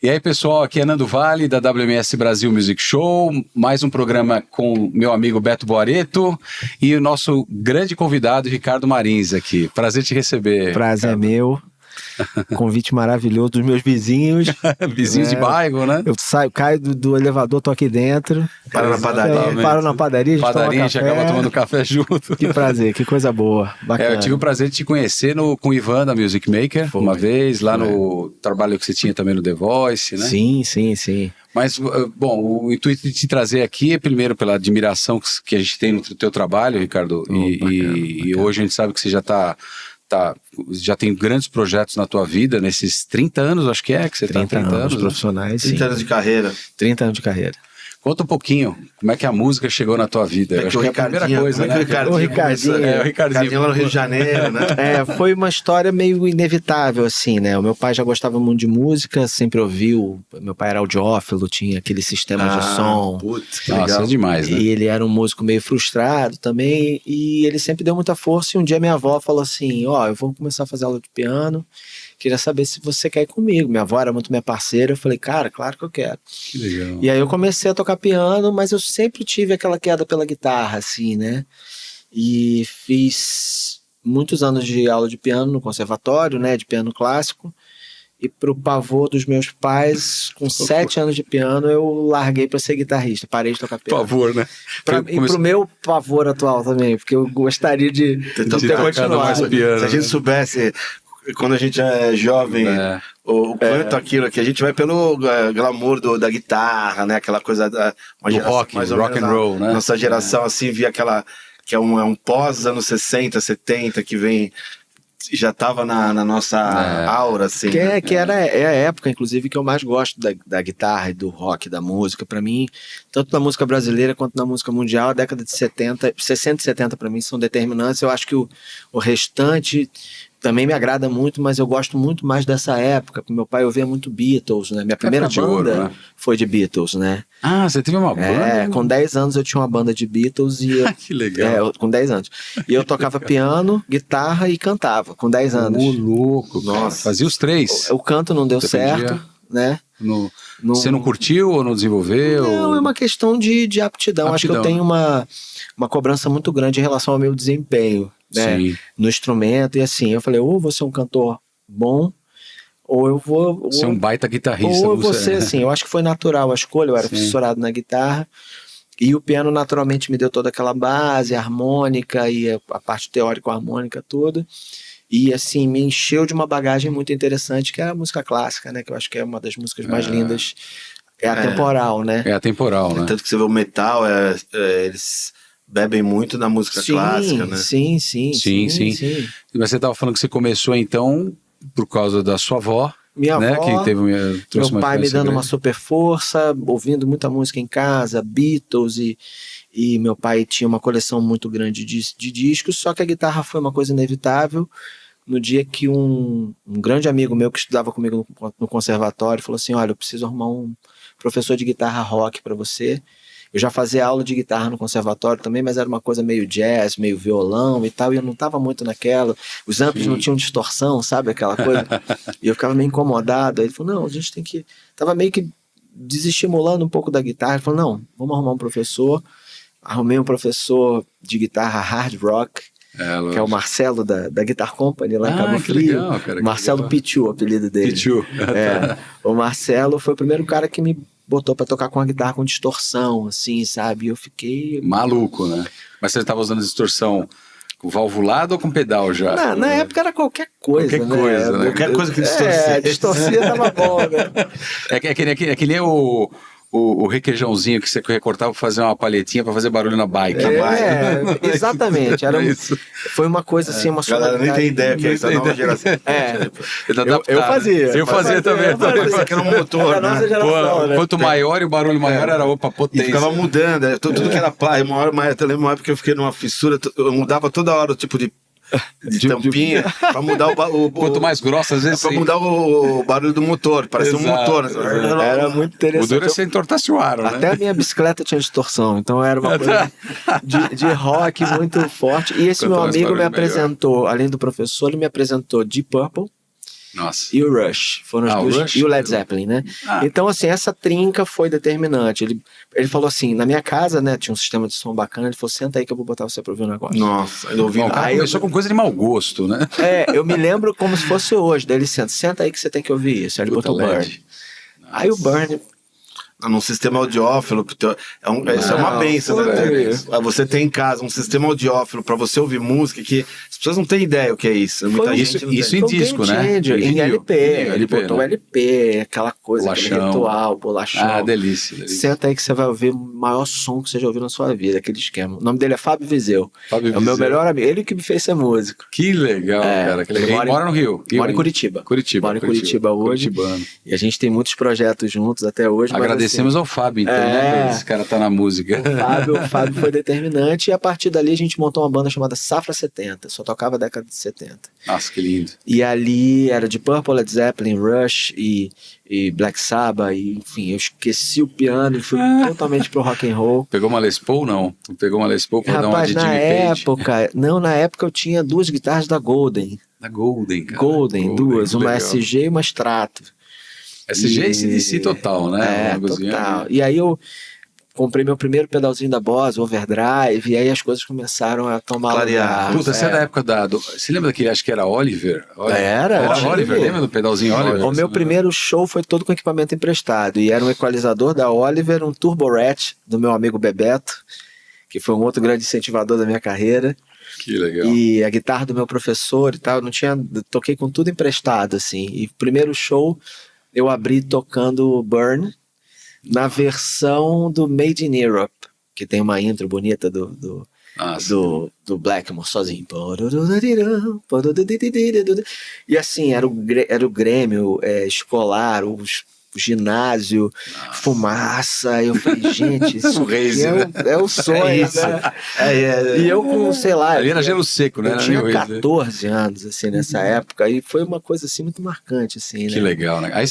E aí, pessoal, aqui é Nando Vale, da WMS Brasil Music Show, mais um programa com meu amigo Beto Boareto e o nosso grande convidado, Ricardo Marins, aqui. Prazer te receber. Prazer é meu. Convite maravilhoso dos meus vizinhos. Vizinhos de bairro, né? Eu saio, caio do elevador, tô aqui dentro. Para na padaria. Paro na padaria, a gente toma Padaria, a gente café. acaba tomando café junto. Que prazer, que coisa boa. Bacana. Eu tive o prazer de te conhecer com o Ivan da Music Maker, uma vez, lá no trabalho que você tinha também no The Voice, né? Sim. Mas, bom, o intuito de te trazer aqui é primeiro pela admiração que a gente tem no teu trabalho, Ricardo, e hoje a gente sabe que você já tem grandes projetos na tua vida, nesses 30 anos, acho que você está 30 anos profissionais, 30 anos de carreira. 30 anos de carreira. Conta um pouquinho, como é que a música chegou na tua vida? Eu acho que é a primeira coisa, né? O Ricardinho lá no Rio de Janeiro, né? Foi uma história meio inevitável, assim, né? O meu pai já gostava muito de música, sempre ouviu. Meu pai era audiófilo, tinha aquele sistema de som. Putz, que Nossa, legal. é demais, né? E ele era um músico meio frustrado também, e ele sempre deu muita força. E um dia minha avó falou assim: eu vou começar a fazer aula de piano, queria saber se você quer ir comigo. Minha avó era muito minha parceira, eu falei, cara, claro que eu quero. Que legal. E aí eu comecei a tocar piano, mas eu sempre tive aquela queda pela guitarra, assim, né? E fiz muitos anos de aula de piano no conservatório, né? De piano clássico. E pro pavor dos meus pais, com 7 anos de piano, eu larguei para ser guitarrista. Parei de tocar piano. Por favor, né? E pro meu pavor atual também, porque eu gostaria de ter continuado. Mais piano, Se a gente soubesse, quando a gente é jovem, o quanto aquilo que a gente vai pelo glamour da guitarra, né? Aquela coisa da do rock, mais ou rock and roll, né? Nossa geração, assim, via aquela que é um pós anos 60, 70, que vem... já estava na nossa aura, assim. É a época, inclusive, que eu mais gosto da guitarra e do rock, da música. Para mim, tanto na música brasileira quanto na música mundial, a década de 60 e 70 para mim são determinantes. Eu acho que o restante também me agrada muito, mas eu gosto muito mais dessa época. Meu pai ouvia muito Beatles, né? Minha primeira banda ouro, né? foi de Beatles, né? Ah, você teve uma banda? Com 10 anos eu tinha uma banda de Beatles e... Que legal. Com 10 anos. E eu tocava piano, guitarra e cantava, com 10 anos. Ô, louco, nossa. cara. Fazia os três. O canto não deu certo, né? Você não curtiu ou não desenvolveu? Não, é uma questão de aptidão. Acho que eu tenho uma cobrança muito grande em relação ao meu desempenho, né? No instrumento. E assim, eu falei, ou vou ser um cantor bom, ou eu vou... Ser um baita guitarrista. Ou eu vou ser, assim, eu acho que foi natural a escolha, eu era fissurado na guitarra, e o piano naturalmente me deu toda aquela base harmônica e a parte teórico-harmônica toda. E assim, me encheu de uma bagagem muito interessante, que é a música clássica, né? Que eu acho que é uma das músicas mais lindas. É atemporal, né? É atemporal, né? Tanto que você vê o metal, eles bebem muito na música clássica, né? Sim. Mas você estava falando que você começou, então, por causa da sua avó. Minha avó, que teve meu pai me dando uma super força, ouvindo muita música em casa, Beatles, e meu pai tinha uma coleção muito grande de discos, só que a guitarra foi uma coisa inevitável. No dia que um grande amigo meu que estudava comigo no conservatório falou assim, olha, eu preciso arrumar um professor de guitarra rock para você. Eu já fazia aula de guitarra no conservatório também, mas era uma coisa meio jazz, meio violão e tal, e eu não estava muito naquela. Os amplos não tinham distorção, sabe? Aquela coisa. E eu ficava meio incomodado. Aí ele falou, não, a gente tem que... Tava meio que desestimulando um pouco da guitarra. Ele falou, não, vamos arrumar um professor. Arrumei um professor de guitarra hard rock, que é o Marcelo da Guitar Company, lá em Cabo Frio. Legal, cara, Marcelo Pichu, o apelido dele. Pichu. O Marcelo foi o primeiro cara que me botou pra tocar com a guitarra com distorção, assim, sabe? E eu fiquei... maluco, né? Mas você estava usando distorção com valvulado ou com pedal já? Na época era qualquer coisa, Qualquer coisa, né? Qualquer coisa que distorcia. Distorcia tava bom, né? É que nem o requeijãozinho que você recortava pra fazer uma palhetinha pra fazer barulho na bike. Exatamente. Foi uma coisa assim, uma galera nem tem ideia que é essa nova geração. Eu fazia. Eu fazia também. Isso aqui era um motor, né? Geração, né? Quanto maior e o barulho maior era opa, E potência. ficava mudando, tudo que era plástico. Eu lembro uma época que eu fiquei numa fissura, eu mudava toda hora o tipo de tampinha pra mudar o quanto mais grossa, às vezes. Pra mudar o barulho do motor, parecia um motor. Era muito interessante. O duro é você entortasse o aro, né? Até a minha bicicleta tinha distorção, então era uma coisa de rock muito forte. E esse meu amigo me apresentou, além do professor, ele me apresentou Deep Purple, Nossa. e o Rush. Foram os dois. E o Led Zeppelin, né? Então, assim, essa trinca foi determinante. Ele falou assim, na minha casa, né, tinha um sistema de som bacana, ele falou, senta aí que eu vou botar você pra ouvir um negócio. Nossa, eu ouvi. O cara começou com coisa de mau gosto, né? Eu me lembro como se fosse hoje. Daí ele senta aí que você tem que ouvir isso. Aí ele botou Burn. Aí o Burn... Num sistema audiófilo, isso é uma bênção, né? Você tem em casa um sistema audiófilo pra você ouvir música que as pessoas não têm ideia o que é isso. Isso em disco, né? Em LP. Ele botou LP, aquela coisa, aquele ritual, bolachão. Delícia. Senta aí que você vai ouvir o maior som que você já ouviu na sua vida, aquele esquema. O nome dele é Fábio Viseu. O meu melhor amigo. Ele que me fez ser músico. Que legal, cara. Ele mora no Rio. Mora em Curitiba. Mora em Curitiba hoje. Curitibano. E a gente tem muitos projetos juntos até hoje. Agradecemos ao Fábio, então, né? Esse cara tá na música. O Fábio foi determinante e a partir dali a gente montou uma banda chamada Safra 70, só tocava a década de 70. Nossa, que lindo. E ali era de Purple, Led Zeppelin, Rush e Black Sabbath, e, enfim, eu esqueci o piano e fui totalmente pro rock and roll. Pegou uma Les Paul, não? Pegou uma Les Paul pra dar uma de Jimmy Page? Na época eu tinha 2 guitarras da Golden. Da Golden, cara. Golden, 2, uma SG e uma Strato. SG é esse total, né? Total. E aí eu comprei meu primeiro pedalzinho da Boss, Overdrive, e aí as coisas começaram a tomar lugar. Puta, você é da época você lembra daquele, acho que era Oliver? Era Oliver, lembra do pedalzinho Oliver? O meu primeiro show foi todo com equipamento emprestado, e era um equalizador da Oliver, um Turbo Rat do meu amigo Bebeto, que foi um outro grande incentivador da minha carreira. Que legal. E a guitarra do meu professor e tal, toquei com tudo emprestado, assim. E o primeiro show eu abri tocando Burn na versão do Made in Europe, que tem uma intro bonita do Blackmore sozinho. E assim, era o Grêmio escolar, o ginásio, fumaça. Eu falei, gente, isso é o sonho, né? E eu com, sei lá... Ali era gelo seco, né? Eu tinha 14 anos, assim, nessa época, e foi uma coisa, assim, muito marcante, assim, né? Que legal, né? Aí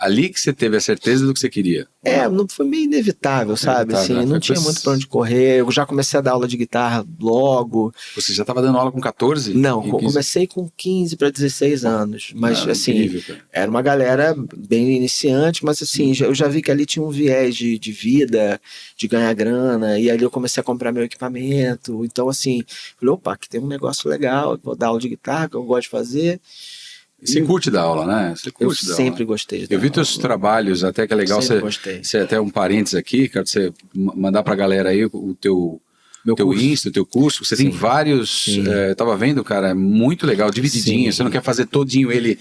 ali que você teve a certeza do que você queria. Não foi meio inevitável, sabe? Assim, né? Não tinha muito pra onde correr. Eu já comecei a dar aula de guitarra logo. Você já estava dando aula com 14? Não, comecei com 15 para 16 anos. Mas, assim, incrível, era uma galera bem iniciante, mas, assim, eu já vi que ali tinha um viés de vida, de ganhar grana, e ali eu comecei a comprar meu equipamento. Então, assim, falei, opa, aqui tem um negócio legal, vou dar aula de guitarra, que eu gosto de fazer. Você curte dar aula, né? Eu sempre gostei de dar aula. Eu vi teus trabalhos, até que é legal você até um parênteses aqui, quero você mandar pra galera aí o teu Insta, o teu curso. Você tem vários, tava vendo, cara, é muito legal, divididinho. Você não quer fazer todinho ele,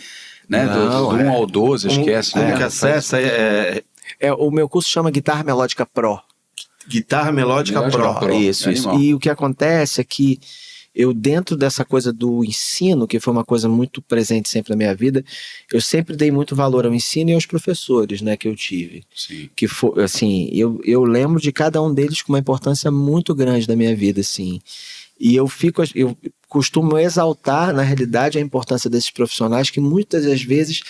né? Do 1 ao 12, esquece. Como que acessa? O meu curso chama Guitarra Melódica Pro. Guitarra Melódica Pro. Isso. E o que acontece é que eu, dentro dessa coisa do ensino, que foi uma coisa muito presente sempre na minha vida, eu sempre dei muito valor ao ensino e aos professores, né, que eu tive. Sim. Que foi, assim, eu lembro de cada um deles com uma importância muito grande na minha vida, assim. E eu costumo exaltar, na realidade, a importância desses profissionais que muitas das vezes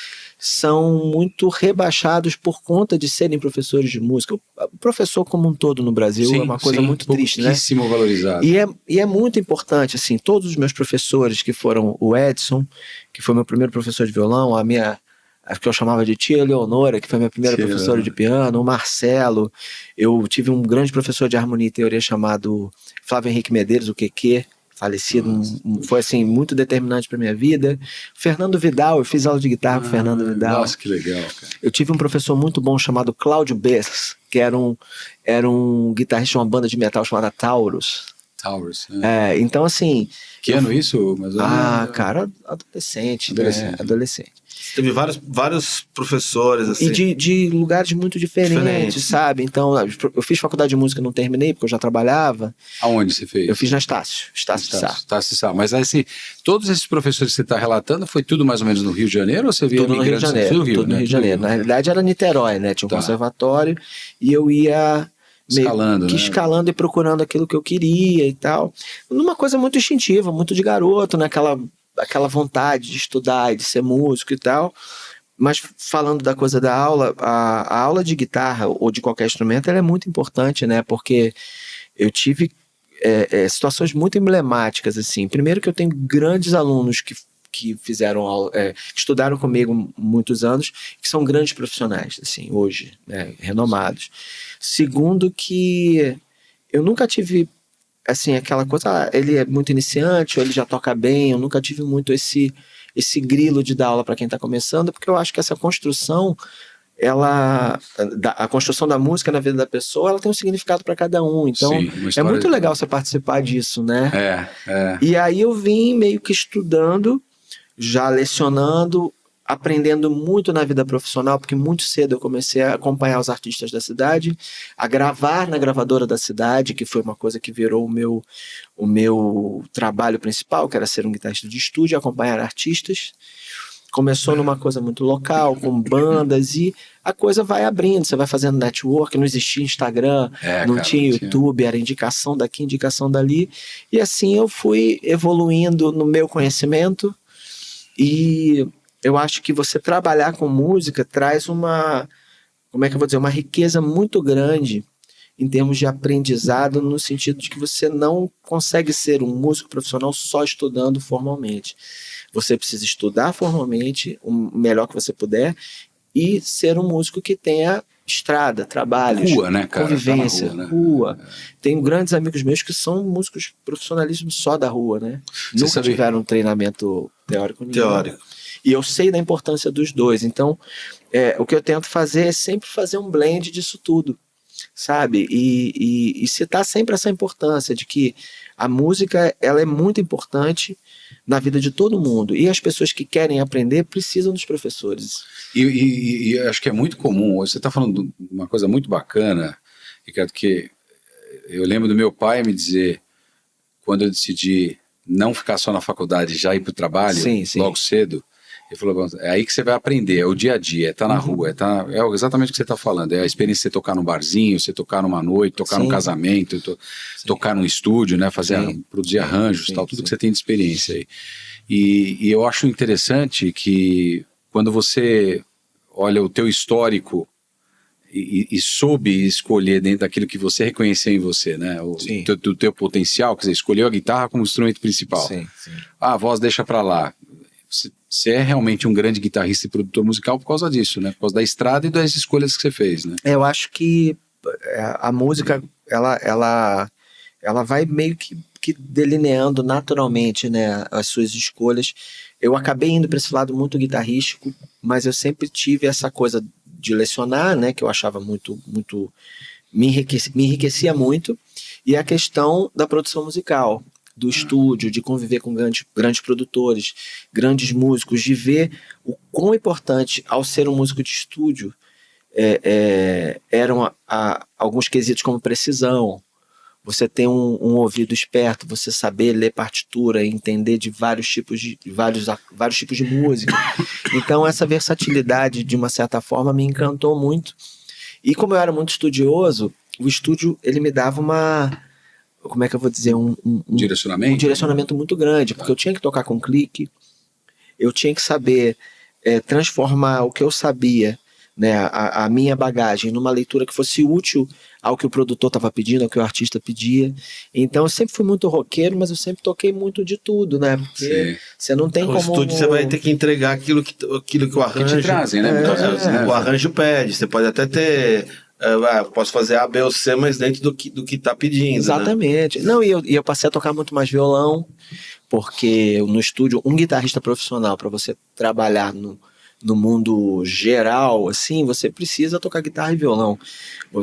são muito rebaixados por conta de serem professores de música. O professor como um todo no Brasil é uma coisa muito triste, né? Pouquíssimo valorizado. E é muito importante, assim, todos os meus professores, que foram o Edson, que foi meu primeiro professor de violão, a que eu chamava de tia Eleonora, que foi minha primeira professora de piano, o Marcelo. Eu tive um grande professor de harmonia e teoria chamado Flávio Henrique Medeiros, o QQ, falecido, foi assim, muito determinante para minha vida. Fernando Vidal, eu fiz aula de guitarra com o Fernando Vidal. Nossa, que legal, cara. Eu tive um professor muito bom chamado Cláudio Bess, que era um guitarrista de uma banda de metal chamada Taurus. Né? Então assim... Que ano isso? Cara, adolescente. Você teve vários professores, assim. E de lugares muito diferentes, sabe? Então, eu fiz faculdade de música, não terminei, porque eu já trabalhava. Aonde você fez? Eu fiz na Estácio de Sá. Mas assim, todos esses professores que você está relatando, foi tudo mais ou menos no Rio de Janeiro, ou você via tudo no Rio de Janeiro? Tudo no Rio de Janeiro. Na realidade era Niterói, né? Tinha um conservatório, e eu ia... escalando e procurando aquilo que eu queria e tal. Numa coisa muito instintiva, muito de garoto, né? Aquela vontade de estudar e de ser músico e tal. Mas falando da coisa da aula, a aula de guitarra ou de qualquer instrumento, ela é muito importante, né? Porque eu tive situações muito emblemáticas, assim. Primeiro que eu tenho grandes alunos que fizeram que estudaram comigo muitos anos, que são grandes profissionais, assim, hoje, né, renomados. Segundo, que eu nunca tive, assim, aquela coisa, ele é muito iniciante, ou ele já toca bem, eu nunca tive muito esse grilo de dar aula para quem está começando, porque eu acho que essa construção, a construção da música na vida da pessoa, ela tem um significado para cada um. Então, é muito legal você participar disso, né? E aí eu vim meio que estudando, já lecionando, aprendendo muito na vida profissional, porque muito cedo eu comecei a acompanhar os artistas da cidade, a gravar na gravadora da cidade, que foi uma coisa que virou o meu trabalho principal, que era ser um guitarrista de estúdio, acompanhar artistas. Começou numa coisa muito local, com bandas, e a coisa vai abrindo, você vai fazendo network, não existia Instagram, não tinha YouTube, era indicação daqui, indicação dali, e assim eu fui evoluindo no meu conhecimento, e eu acho que você trabalhar com música traz uma riqueza muito grande em termos de aprendizado, no sentido de que você não consegue ser um músico profissional só estudando formalmente. Você precisa estudar formalmente, o melhor que você puder, e ser um músico que tenha estrada, trabalhos, rua, né, cara? convivência, Tá na rua. Tenho grandes amigos meus que são músicos profissionalismo só da rua, né? Nunca tiveram um treinamento teórico nenhum. E eu sei da importância dos dois. Então, o que eu tento fazer é sempre fazer um blend disso tudo, sabe? E citar sempre essa importância de que a música, ela é muito importante na vida de todo mundo. E as pessoas que querem aprender precisam dos professores. E acho que é muito comum. Você está falando de uma coisa muito bacana, Ricardo, que eu lembro do meu pai me dizer, quando eu decidi não ficar só na faculdade, já ir para o trabalho, logo cedo, ele falou, é aí que você vai aprender, é o dia a dia, é estar na rua, é exatamente o que você está falando, é a experiência de você tocar num barzinho, você tocar numa noite, tocar num casamento, tocar num estúdio, né, produzir arranjos, tudo que você tem de experiência aí. E eu acho interessante que quando você olha o teu histórico e soube escolher dentro daquilo que você reconheceu em você, né, o teu potencial, quer dizer, escolheu a guitarra como instrumento principal. A voz deixa pra lá. Você é realmente um grande guitarrista e produtor musical por causa disso, né? Por causa da estrada e das escolhas que você fez, né? Eu acho que a música, ela vai meio que delineando naturalmente, né, as suas escolhas. Eu acabei indo para esse lado muito guitarrístico, mas eu sempre tive essa coisa de lecionar, né, que eu achava muito me enriquecia muito, e a questão da produção musical, do estúdio, de conviver com grandes produtores, grandes músicos, de ver o quão importante, ao ser um músico de estúdio, eram alguns quesitos como precisão, você ter um ouvido esperto, você saber ler partitura, entender de vários tipos de música. Então essa versatilidade, de uma certa forma, me encantou muito. E como eu era muito estudioso, o estúdio, ele me dava como é que eu vou dizer, um direcionamento muito grande, porque eu tinha que tocar com clique, eu tinha que saber transformar o que eu sabia, né, a minha bagagem, numa leitura que fosse útil ao que o produtor estava pedindo, ao que o artista pedia. Então eu sempre fui muito roqueiro, mas eu sempre toquei muito de tudo, né? Porque você não tem como... No estúdio você vai ter que entregar aquilo que o arranjo... Que te trazem, né? O arranjo pede, você pode até ter... posso fazer A, B ou C, mas dentro do que tá pedindo. Exatamente. Né? Não, e eu passei a tocar muito mais violão, porque no estúdio, um guitarrista profissional, para você trabalhar no mundo geral, assim, você precisa tocar guitarra e violão.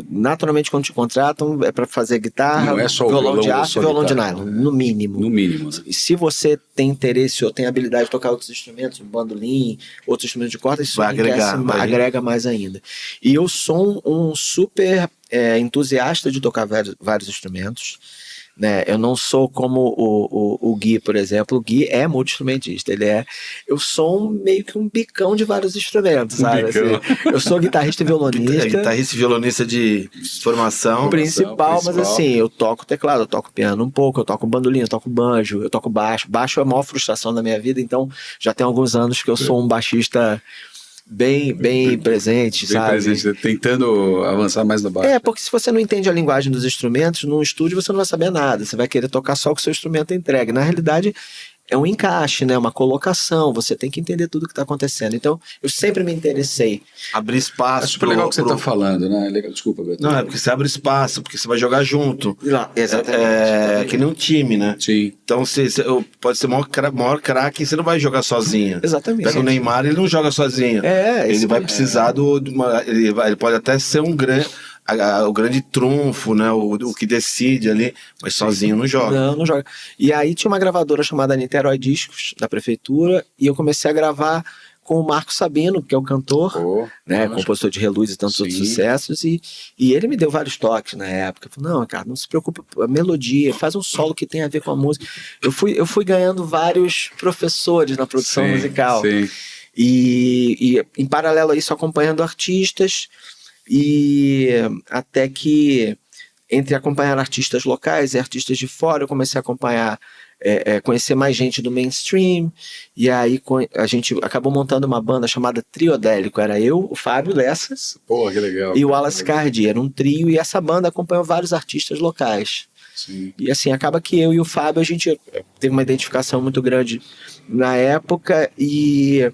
Naturalmente, quando te contratam, é para fazer guitarra, não é só violão de aço e violão de nylon, no mínimo. No mínimo. Né? Se você tem interesse ou tem habilidade de tocar outros instrumentos, um bandolim, outros instrumentos de corda, isso agrega mais ainda. E eu sou um super entusiasta de tocar vários instrumentos. Né? Eu não sou como o Gui, por exemplo. O Gui é multi-instrumentista. Eu sou meio que um bicão de vários instrumentos, sabe? Assim, eu sou guitarrista e violonista. Guitarrista e violonista de formação. Principal, mas assim, eu toco teclado, eu toco piano um pouco, eu toco bandolim, eu toco banjo, eu toco baixo. Baixo é a maior frustração da minha vida, então já tem alguns anos que eu sou um baixista bem presente, sabe? Presente, tentando avançar mais no baixo. Porque se você não entende a linguagem dos instrumentos, num estúdio você não vai saber nada. Você vai querer tocar só o que o seu instrumento entrega. Na realidade, é um encaixe, né? Uma colocação, você tem que entender tudo que está acontecendo. Então, eu sempre me interessei. Abrir espaço. É super legal o que você está falando, né? Legal, desculpa, Beto. Não, é porque você abre espaço, porque você vai jogar junto. Exatamente. É que nem um time, né? Sim. Então, pode ser o maior craque, você não vai jogar sozinho. Exatamente. Pega o Neymar, ele não joga sozinho. Ele vai precisar ele pode até ser um grande... o grande trunfo, né? O que decide ali, mas sozinho não joga. Não joga. E aí tinha uma gravadora chamada Niterói Discos, da prefeitura, e eu comecei a gravar com o Marco Sabino, que é o cantor, né? Compositor de Reluz e tantos outros sucessos, e ele me deu vários toques na época. Falei, não, cara, não se preocupe, a melodia, faz um solo que tem a ver com a música. Eu fui ganhando vários professores na produção musical. Sim. E em paralelo a isso, acompanhando artistas, e até que entre acompanhar artistas locais e artistas de fora, eu comecei a acompanhar, conhecer mais gente do mainstream, e aí a gente acabou montando uma banda chamada Triodélico. Era eu, o Fábio Lessas, Pô, que legal, e o Wallace Cardi. Era um trio, e essa banda acompanhou vários artistas locais. Sim. E assim, acaba que eu e o Fábio, a gente teve uma identificação muito grande na época, e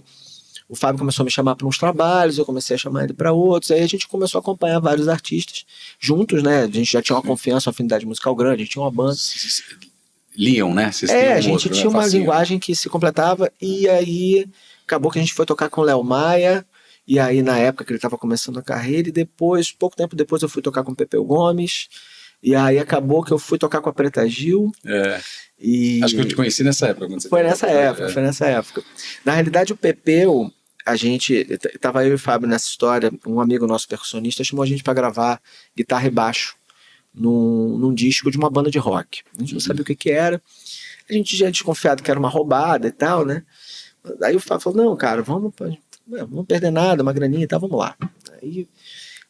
o Fábio começou a me chamar para uns trabalhos, eu comecei a chamar ele para outros, aí a gente começou a acompanhar vários artistas juntos, né? A gente já tinha uma confiança, uma afinidade musical grande, a gente tinha uma banda. Liam, né? A gente tinha uma linguagem que se completava, e aí acabou que a gente foi tocar com o Léo Maia, e aí na época que ele estava começando a carreira, e depois, pouco tempo depois, eu fui tocar com o Pepeu Gomes, e aí acabou que eu fui tocar com a Preta Gil. Acho que eu te conheci nessa época. Foi nessa época. Na realidade, o Pepeu, tava eu e o Fábio nessa história, um amigo nosso percussionista chamou a gente para gravar guitarra e baixo num disco de uma banda de rock. A gente não sabia o que era, a gente já desconfiado que era uma roubada e tal, né? Aí o Fábio falou, não, cara, vamos perder nada, uma graninha e tal, vamos lá. Aí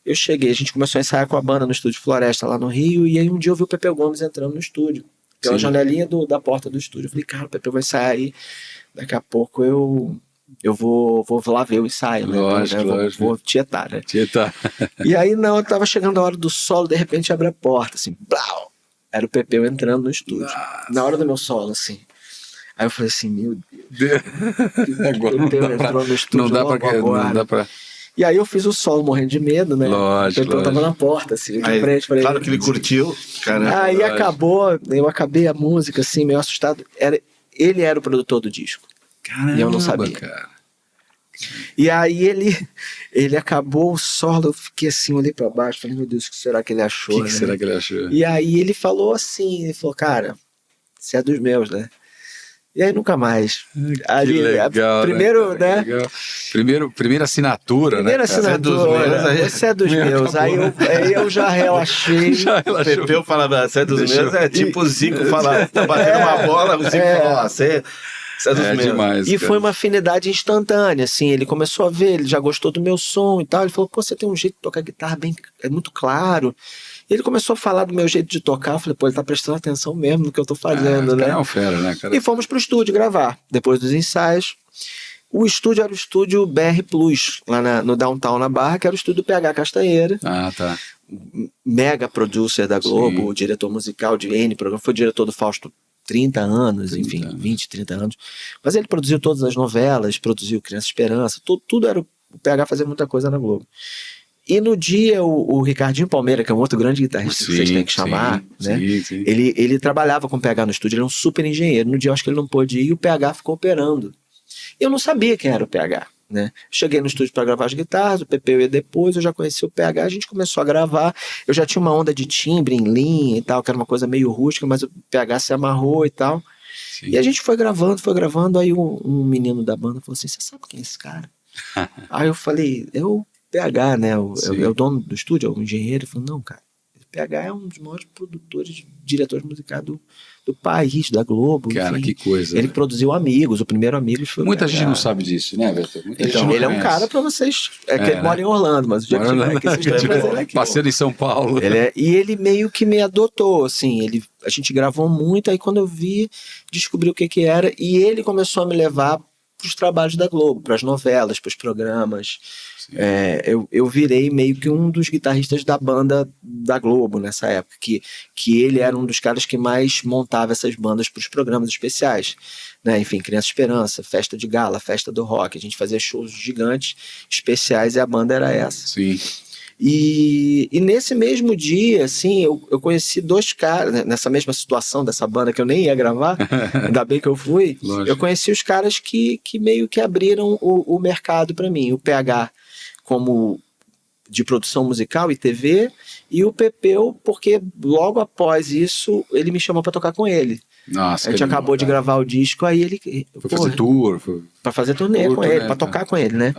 eu cheguei, a gente começou a ensaiar com a banda no estúdio Floresta lá no Rio, e aí um dia eu vi o Pepeu Gomes entrando no estúdio, pela janelinha da porta do estúdio. Eu falei, cara, o Pepeu vai sair aí, daqui a pouco eu vou lá ver o ensaio, né? Lógico. Vou tietar, né? Tietar. E aí, não, tava chegando a hora do solo, de repente abre a porta, assim, blau! Era o Pepeu entrando no estúdio. Nossa. Na hora do meu solo, assim. Aí eu falei assim, meu Deus. Agora o Pepeu entrou no estúdio. Não dá pra... E aí eu fiz o solo morrendo de medo, né? Lógico. O Pepeu tava na porta, assim, de frente. Falei, claro que ele curtiu. Caramba, aí eu acabei a música, assim, meio assustado. Ele era o produtor do disco. Caramba, e eu não sabia. Cara. E aí ele acabou o solo, eu fiquei assim, olhei pra baixo, falei, meu Deus, o que será que ele achou? O que será que ele achou? E aí ele falou assim, ele falou, cara, você é dos meus, né? E aí nunca mais. Que legal, primeiro, né? Primeira assinatura, Primeira assinatura, você é dos meus. Aí eu já relaxei. O Pepeu falava, você é dos meus, é tipo o Zico falar, tá batendo uma bola, o Zico falou, você é dos meus. Demais, e cara. foi uma afinidade instantânea, assim, ele começou a ver, ele já gostou do meu som e tal, ele falou, pô, você tem um jeito de tocar guitarra é muito claro. E ele começou a falar do meu jeito de tocar, eu falei, pô, ele tá prestando atenção mesmo no que eu tô fazendo, né? É um fera, né, cara? E fomos pro estúdio gravar, depois dos ensaios. O estúdio era o estúdio BR Plus, lá no Downtown, na Barra, que era o estúdio PH Castanheira. Ah, tá. Mega producer da Globo, Sim. diretor musical de N programa, foi diretor do Fausto 30 anos, enfim, 20, 30 anos. Mas ele produziu todas as novelas, produziu Criança Esperança, tudo era... O PH fazia muita coisa na Globo. E no dia, o Ricardinho Palmeira, que é um outro grande guitarrista que vocês têm que chamar, né? Sim. Ele trabalhava com o PH no estúdio, ele é um super engenheiro. No dia, eu acho que ele não pôde ir e o PH ficou operando. Eu não sabia quem era o PH, né? Cheguei no estúdio para gravar as guitarras, o Pepeu ia depois, eu já conheci o PH, a gente começou a gravar. Eu já tinha uma onda de timbre em linha e tal, que era uma coisa meio rústica, mas o PH se amarrou e tal. Sim. E a gente foi gravando, aí um menino da banda falou assim, você sabe quem é esse cara? Aí eu falei, eu... PH, né? É o dono do estúdio, é o engenheiro. Ele falou, não, cara, o PH é um dos maiores produtores, diretores musicais do país, da Globo. Cara, enfim. que coisa. Ele produziu Amigos, o primeiro Amigos foi muita gente não sabe disso, né, Beto? Então, ele é um cara pra vocês. Que ele mora em Orlando, mas o dia que tiver aqui, vocês têm que aqui. Passeando em São Paulo. E ele meio que me adotou, assim. A gente gravou muito, aí quando eu vi, descobri o que era, e ele começou a me levar os trabalhos da Globo, para as novelas, para os programas. Eu virei meio que um dos guitarristas da banda da Globo nessa época, que ele era um dos caras que mais montava essas bandas para os programas especiais, né? Enfim, Criança Esperança, Festa de Gala, Festa do Rock, a gente fazia shows gigantes, especiais, e a banda era essa. Sim. E nesse mesmo dia, assim, eu conheci 2 caras, né, nessa mesma situação dessa banda que eu nem ia gravar, ainda bem que eu fui. Lógico. Eu conheci os caras que meio que abriram o mercado para mim, o PH como de produção musical e TV, e o Pepeu, porque logo após isso ele me chamou para tocar com ele. Nossa, a gente acabou de gravar o disco, aí ele... Foi fazer tour? Pra fazer turnê com ele, pra tocar com ele, né?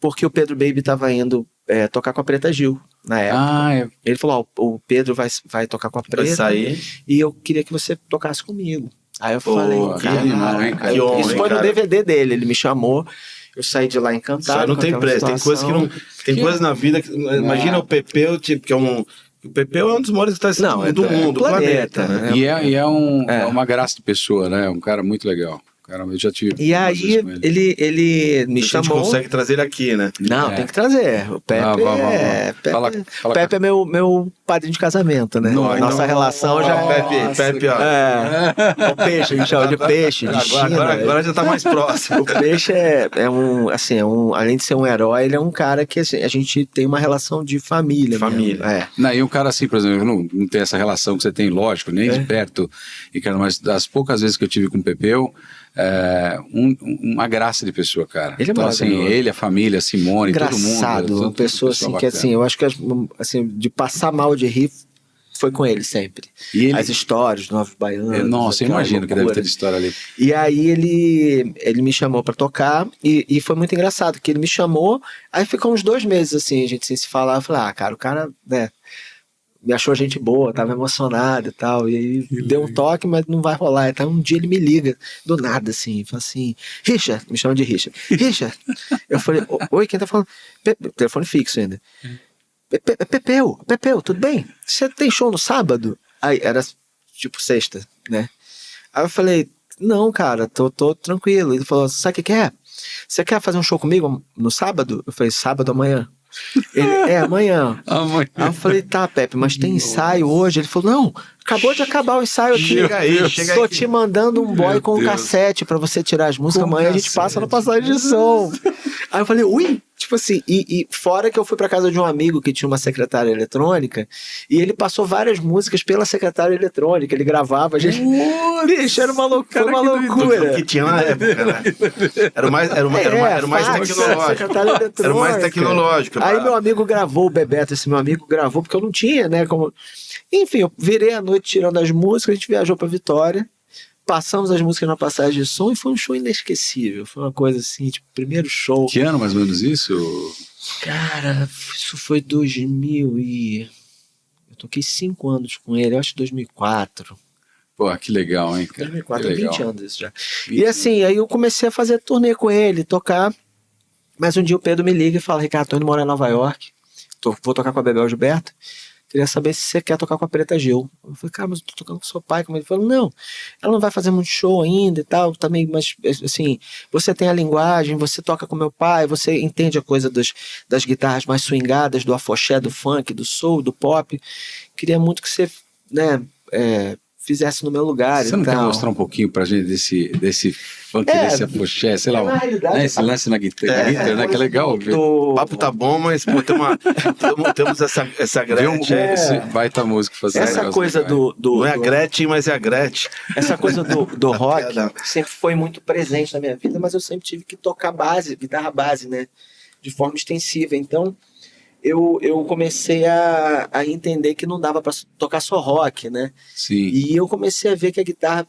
Porque o Pedro Baby tava indo tocar com a Preta Gil, na época. Ele falou, o Pedro vai tocar com a Preta, vai sair, e eu queria que você tocasse comigo. Aí eu falei, cara, isso foi no DVD dele, ele me chamou. Eu saí de lá encantado. Só não tem preço, tem coisa que não. Tem coisa na vida que. Imagina o Pepeu, tipo, que é um. O Pepeu é um dos maiores guitarristas do mundo, do planeta. Né? E é uma graça de pessoa, né? Um cara muito legal. Cara, eu já tive. E aí ele me chamou. A gente consegue trazer ele aqui, né? Não, tem que trazer. O Pepe fala Pepe é meu padrinho de casamento, né? Nossa relação já. Pepe, ó. O peixe, a gente chama de peixe. Agora já tá mais próximo. O peixe além de ser um herói, ele é um cara que assim, a gente tem uma relação de família. Não, e um cara assim, por exemplo, não tem essa relação que você tem, lógico, nem de perto, mas das poucas vezes que eu tive com o Pepeu, uma graça de pessoa, cara. Ele é então, assim, ele, a família, a Simone, todo mundo. Engraçado, uma pessoa assim bacana. Que assim, eu acho que assim, de passar mal de rir foi com ele sempre. As histórias do Novos Baianos. Nossa, eu imagino que deve ter história ali. E aí ele me chamou pra tocar e foi muito engraçado, que ele me chamou, aí ficou uns 2 meses assim, a gente sem se falar, eu falei, cara, o cara, né, me achou gente boa, tava emocionado e tal, e aí deu um toque, mas não vai rolar. Então um dia ele me liga, do nada assim, fala assim, Richard, me chama de Richard, eu falei, oi, quem tá falando? Telefone fixo ainda. Pepeu, tudo bem? Você tem show no sábado? Aí era tipo sexta, né? Aí eu falei, não, cara, tô tranquilo. Ele falou, sabe o que é? Você quer fazer um show comigo no sábado? Eu falei, sábado amanhã. Ele, amanhã. Aí eu falei, tá, Pepe, mas tem ensaio hoje? Ele falou, não, acabou de acabar o ensaio aqui. Tô te mandando um boy com um cassete pra você tirar as músicas. Amanhã a gente passa na passagem de som. Aí eu falei, ui, tipo assim, e fora que eu fui pra casa de um amigo que tinha uma secretária eletrônica, e ele passou várias músicas pela secretária eletrônica, ele gravava, a gente... Bicho, era uma loucura. O que tinha na época, né? Era o mais tecnológico. Era o mais tecnológico. Aí meu amigo gravou, o Bebeto, esse meu amigo gravou, porque eu não tinha, né? Enfim, eu virei a noite tirando as músicas, a gente viajou pra Vitória, passamos as músicas na passagem de som e foi um show inesquecível. Foi uma coisa assim, tipo, primeiro show. Que ano mais ou menos isso? Cara, isso foi 2000 e... Eu toquei 5 anos com ele, eu acho 2004. Pô, que legal, hein, cara? 2004, 20 anos isso já. E assim, aí eu comecei a fazer turnê com ele, tocar. Mas um dia o Pedro me liga e fala, Ricardo, tô indo morar em Nova York, vou tocar com a Bebel Gilberto. Queria saber se você quer tocar com a Preta Gil. Eu falei, cara, mas eu tô tocando com seu pai. Como ele falou, não, ela não vai fazer muito show ainda e tal, também, mas assim, você tem a linguagem, você toca com meu pai, você entende a coisa das guitarras mais swingadas, do afoxé, do funk, do soul, do pop. Queria muito que você, né, fizesse no meu lugar. Você não quer mostrar um pouquinho pra gente desse funk, desse afoxé, sei lá, né, esse lance na guitarra, né, que é legal. O papo tá bom, mas pô, temos essa Gretchen. Esse baita música fazendo. Essa coisa do... Não é a Gretchen, mas é a Gretchen. Essa coisa do rock sempre foi muito presente na minha vida, mas eu sempre tive que tocar guitarra base, né, de forma extensiva. Então... Eu comecei a entender que não dava para tocar só rock, né? Sim. E eu comecei a ver que a guitarra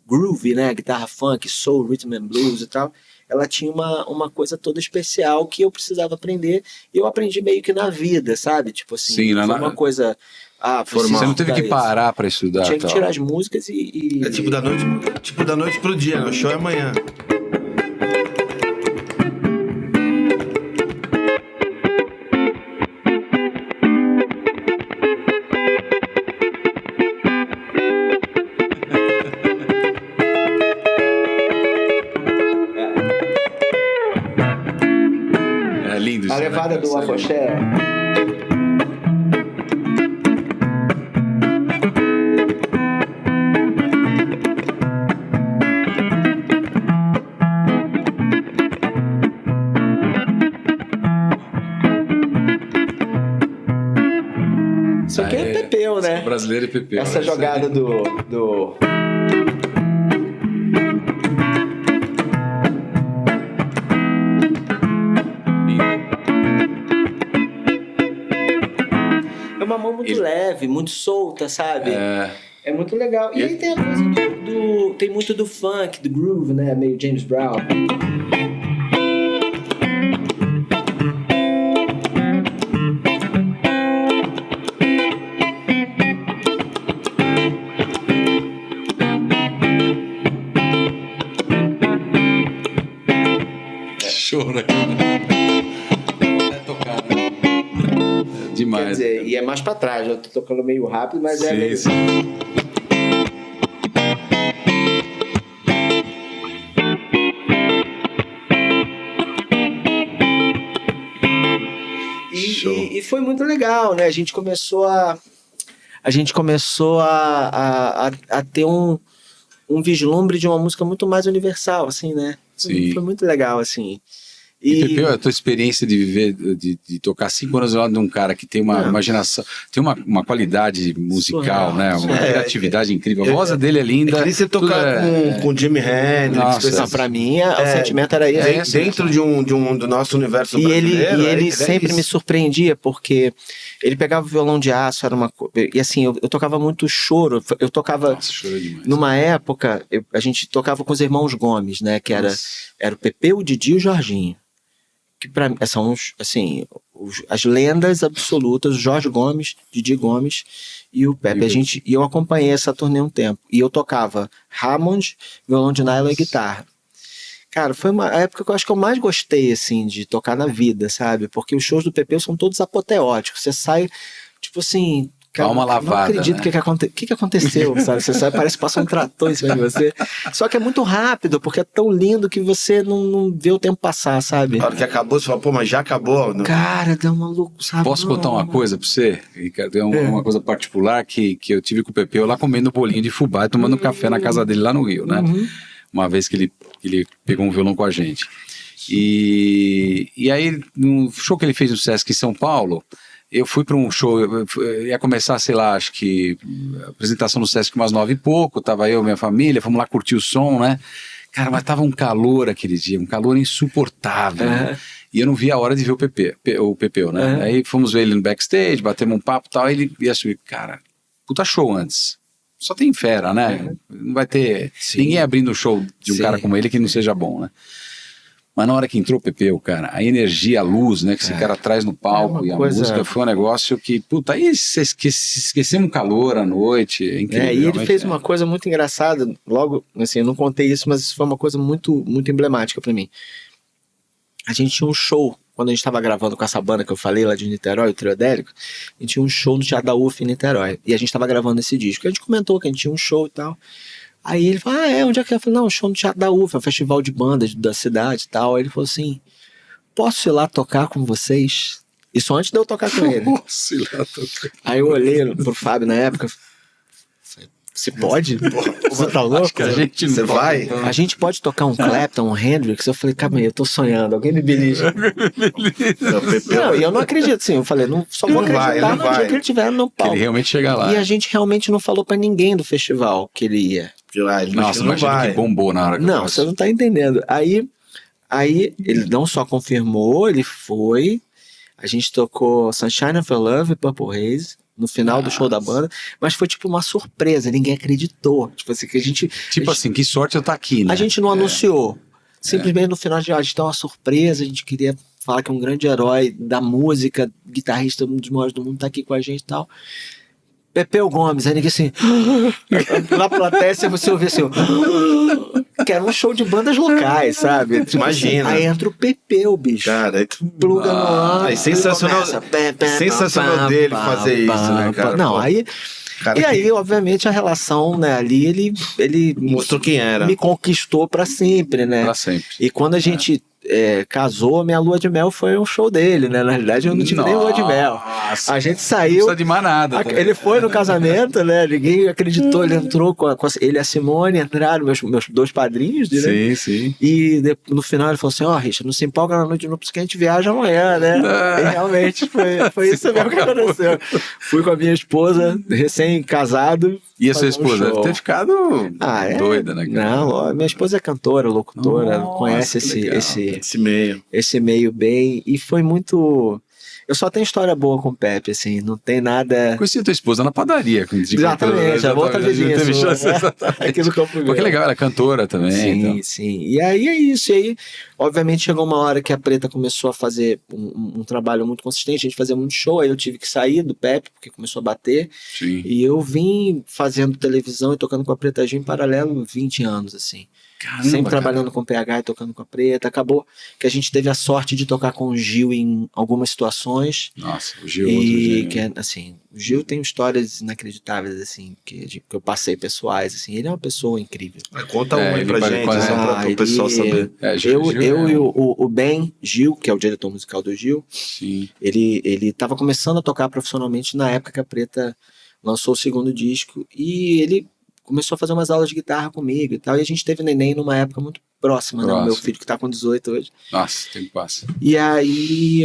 groove, né? A guitarra funk, soul, rhythm and blues e tal, ela tinha uma coisa toda especial que eu precisava aprender. E eu aprendi meio que na vida, sabe? Tipo assim, sim, foi uma coisa... Você não teve que parar para estudar. Tinha que tirar as músicas e... É tipo da noite pro dia, né? O show é amanhã. levada do afoxé. Isso aqui é Pepeu, né? Brasileiro e Pepeu. Essa jogada do... É uma mão muito leve, muito solta, sabe? É muito legal. E aí tem a coisa tem muito do funk, do groove, né? Meio James Brown. Chora. É tocar, né? Demais. Quer dizer, e é mais pra trás. Eu tô tocando meio rápido, mas é meio... Sim. E foi muito legal, né? A gente começou a ter um vislumbre de uma música muito mais universal, assim, né? Sim. Foi muito legal, assim. E Pepeu, a tua experiência de viver, de tocar 5 anos ao lado de um cara que tem uma imaginação, tem uma qualidade musical, né? Uma criatividade incrível. A voz dele é linda. Eu queria você tocar com Jimi Hendrix. Não, pra mim, o sentimento era esse. Dentro do nosso universo brasileiro. E ele sempre me surpreendia, porque ele pegava o violão de aço, era uma coisa... E assim, eu tocava muito choro. Eu tocava... Nossa, chorou demais. Numa época, a gente tocava com os irmãos Gomes, né? Que era o Pepeu, o Didi e o Jorginho. Que pra mim são assim, as lendas absolutas, o Jorge Gomes, Didi Gomes e o Pepe. E eu acompanhei essa turnê um tempo. E eu tocava Hammond, violão de nylon e guitarra. Cara, foi a época que eu acho que eu mais gostei, assim, de tocar na vida, sabe? Porque os shows do Pepeu são todos apoteóticos. Você sai, tipo assim... Cara, Alma lavada, não acredito o que aconteceu, sabe? Você sai, parece que passa um trator em cima de você. Só que é muito rápido, porque é tão lindo que você não vê o tempo passar, sabe? Na hora que acabou, você fala, pô, mas já acabou. Não? Cara, deu uma loucura, sabe? Posso contar uma coisa pra você, Ricardo? É uma coisa particular que eu tive com o Pepeu lá comendo bolinho de fubá e tomando café na casa dele lá no Rio, né? Uma vez que ele pegou um violão com a gente. E aí, no show que ele fez no Sesc em São Paulo... Eu fui para um show, ia começar, sei lá, acho que a apresentação no Sesc umas 9 e pouco, tava eu e minha família, fomos lá curtir o som, né? Cara, mas tava um calor aquele dia, um calor insuportável. Né? E eu não vi a hora de ver o Pepeu, né? Aí fomos ver ele no backstage, batemos um papo e tal, aí ele ia subir, cara, puta show antes. Só tem fera, né? Não vai ter ninguém abrindo o show de um cara como ele que não seja bom, né? Mas na hora que entrou o Pepeu, cara, a energia, a luz, né, que esse cara traz no palco e a música foi um negócio que, puta, aí esquecemos o calor à noite, é incrível. E ele fez uma coisa muito engraçada, logo, assim, eu não contei isso, mas isso foi uma coisa muito, muito emblemática pra mim. A gente tinha um show, quando a gente tava gravando com essa banda que eu falei lá de Niterói, o Triodélico, a gente tinha um show no Teatro da UF em Niterói, e a gente tava gravando esse disco, a gente comentou que a gente tinha um show e tal. Aí ele falou, onde é que é? Eu falei, não, show no Teatro da UF, é um festival de bandas da cidade e tal. Aí ele falou assim, posso ir lá tocar com vocês? Isso antes de eu tocar com ele. Posso ir lá tocar. Aí eu olhei pro Fábio na época, você pode? Você tá louco? Acho que a gente não vai? A gente pode tocar um Clapton, um Hendrix? Eu falei, calma aí, eu tô sonhando, alguém me beliche. Não, e eu não acredito, assim, eu falei, só vou acreditar no dia que ele tiver no palco. Que ele realmente chega lá. E a gente realmente não falou pra ninguém do festival que ele ia. Nossa, imagina que bombou na hora que não, você não tá entendendo. Aí ele não só confirmou, ele foi. A gente tocou Sunshine of Your Love e Purple Haze no final do show da banda, mas foi tipo uma surpresa, ninguém acreditou. Tipo assim, que a gente. Assim, que sorte eu tá aqui, né? A gente não anunciou. Simplesmente no final a gente tem uma surpresa, a gente queria falar que um grande herói da música, guitarrista, um dos maiores do mundo, tá aqui com a gente e tal. Pepeu Gomes, aí ninguém assim, na plateia você ouvia assim, que era um show de bandas locais, sabe? Tipo, imagina. Assim, aí entra o Pepeu, bicho. Cara, aí tu pluga no ar. É sensacional, sensacional dele fazer isso, né, cara? Não, aí... E aí, obviamente, a relação, né, ali, ele mostrou quem era. Me conquistou pra sempre, né? Pra sempre. E quando a gente... casou, minha lua de mel foi um show dele, né? Na realidade, eu não tive nem lua de mel. A gente saiu... Não precisa de mais nada. Ele foi no casamento, né? Ninguém acreditou, ele entrou ele e a Simone entraram, meus 2 padrinhos, né? Sim, sim. E no final ele falou assim, Richard, não se empolga na noite de núpcias que a gente viaja amanhã, né? E realmente foi isso mesmo que aconteceu. Fui com a minha esposa, recém-casado. E a sua esposa deve ter ficado doida, né? Não, minha esposa é cantora, locutora, conhece esse meio bem, e foi muito... Eu só tenho história boa com o Pepe, assim, não tem nada... Conheci a tua esposa na padaria. Exatamente, a outra vizinha aqui no Campo Grande. Pô, que legal, ela é cantora também. Sim, então. sim. E aí é isso, e aí, obviamente, chegou uma hora que a Preta começou a fazer um trabalho muito consistente, a gente fazia muito show, aí eu tive que sair do Pepe, porque começou a bater, Sim. E eu vim fazendo televisão e tocando com a Preta Gil em paralelo 20 anos, assim. Caramba, sempre trabalhando com PH e tocando com a Preta. Acabou que a gente teve a sorte de tocar com o Gil em algumas situações. Nossa, o Gil é outro gênio. Que é, assim, o Gil tem histórias inacreditáveis, assim, que eu passei pessoais, assim. Ele é uma pessoa incrível. Conta uma aí pra gente, para o pessoal saber. Eu e o Ben Gil, que é o diretor musical do Gil, sim. ele tava começando a tocar profissionalmente na época que a Preta lançou o segundo disco. E ele começou a fazer umas aulas de guitarra comigo e tal, e a gente teve neném numa época muito próxima, né? O meu filho que tá com 18 hoje. Nossa, o tempo passa. E aí,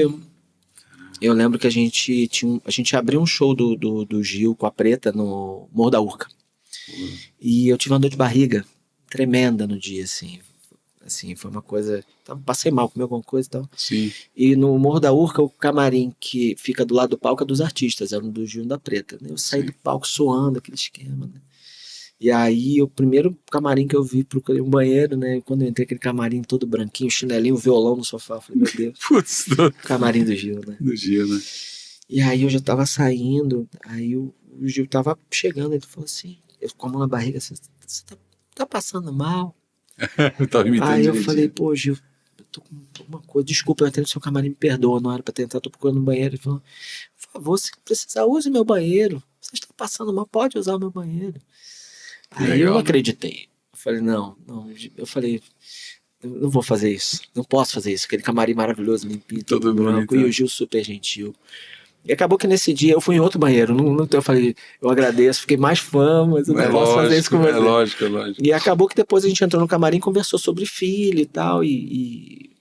eu lembro que a gente abriu um show do Gil com a Preta no Morro da Urca. E eu tive uma dor de barriga tremenda no dia, assim. Assim, foi uma coisa... Passei mal, comi alguma coisa e tal. Sim. E no Morro da Urca, o camarim que fica do lado do palco é dos artistas, era um do Gil e da Preta. Eu saí do palco suando, aquele esquema, né? E aí, o primeiro camarim que eu vi, procurei um banheiro, né? E quando eu entrei, aquele camarim todo branquinho, chinelinho, violão no sofá, eu falei, meu Deus. Putz, camarim do Gil, né? Do Gil, né? E aí, eu já tava saindo, aí o Gil tava chegando, ele falou assim, eu com a mão na barriga, assim, você tá passando mal? Eu tava imitando aí eu direitinho. falei, pô, Gil, eu tô com alguma coisa, desculpa, eu entrei no seu camarim, me perdoa, não era pra tentar, tô procurando um banheiro. Ele falou, por favor, se precisar, use meu banheiro. Você está passando mal, pode usar o meu banheiro. Aí legal, eu não acreditei. Eu falei, não. Eu falei, eu não vou fazer isso. Não posso fazer isso. Aquele camarim maravilhoso, limpinho, todo branco. E o Gil super gentil. E acabou que nesse dia eu fui em outro banheiro. Eu falei, eu agradeço, fiquei mais fã, mas eu não posso fazer isso com você. É lógico. E acabou que depois a gente entrou no camarim, conversou sobre filho e tal. E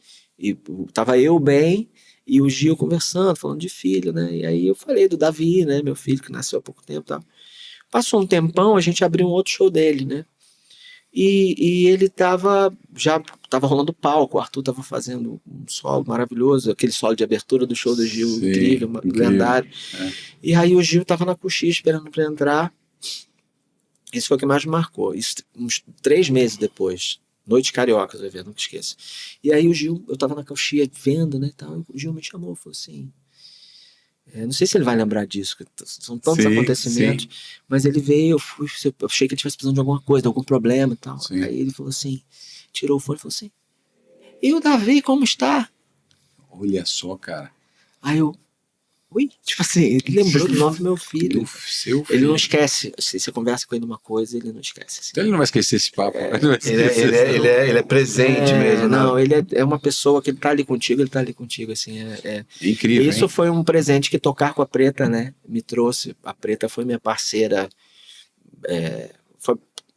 tava eu bem e o Gil conversando, falando de filho, né? E aí eu falei do Davi, né? Meu filho que nasceu há pouco tempo e tal. Passou um tempão, a gente abriu um outro show dele, né? E ele já tava rolando palco, o Arthur tava fazendo um solo maravilhoso, aquele solo de abertura do show do Gil, incrível, lendário. É. E aí o Gil tava na coxinha esperando pra entrar. Isso foi o que mais me marcou. Isso, uns 3 meses depois, Noite Carioca, vai ver, nunca esqueço. E aí o Gil, eu tava na coxinha vendo, né, e tal, e o Gil me chamou, falou assim... não sei se ele vai lembrar disso, são tantos acontecimentos, mas ele veio, eu achei que ele estivesse precisando de alguma coisa, de algum problema e tal. Sim. Aí ele falou assim, tirou o fone e falou assim, e o Davi, como está? Olha só, cara. Aí eu, ui, tipo assim, ele lembrou do nome do meu filho. Do seu filho. Ele não esquece, se você conversa com ele uma coisa, ele não esquece. Assim. Então ele não vai esquecer esse papo. Ele é presente mesmo. Não, ele é uma pessoa que ele tá ali contigo, assim. Incrível, isso foi um presente que tocar com a Preta, né, me trouxe. A Preta foi minha parceira, foi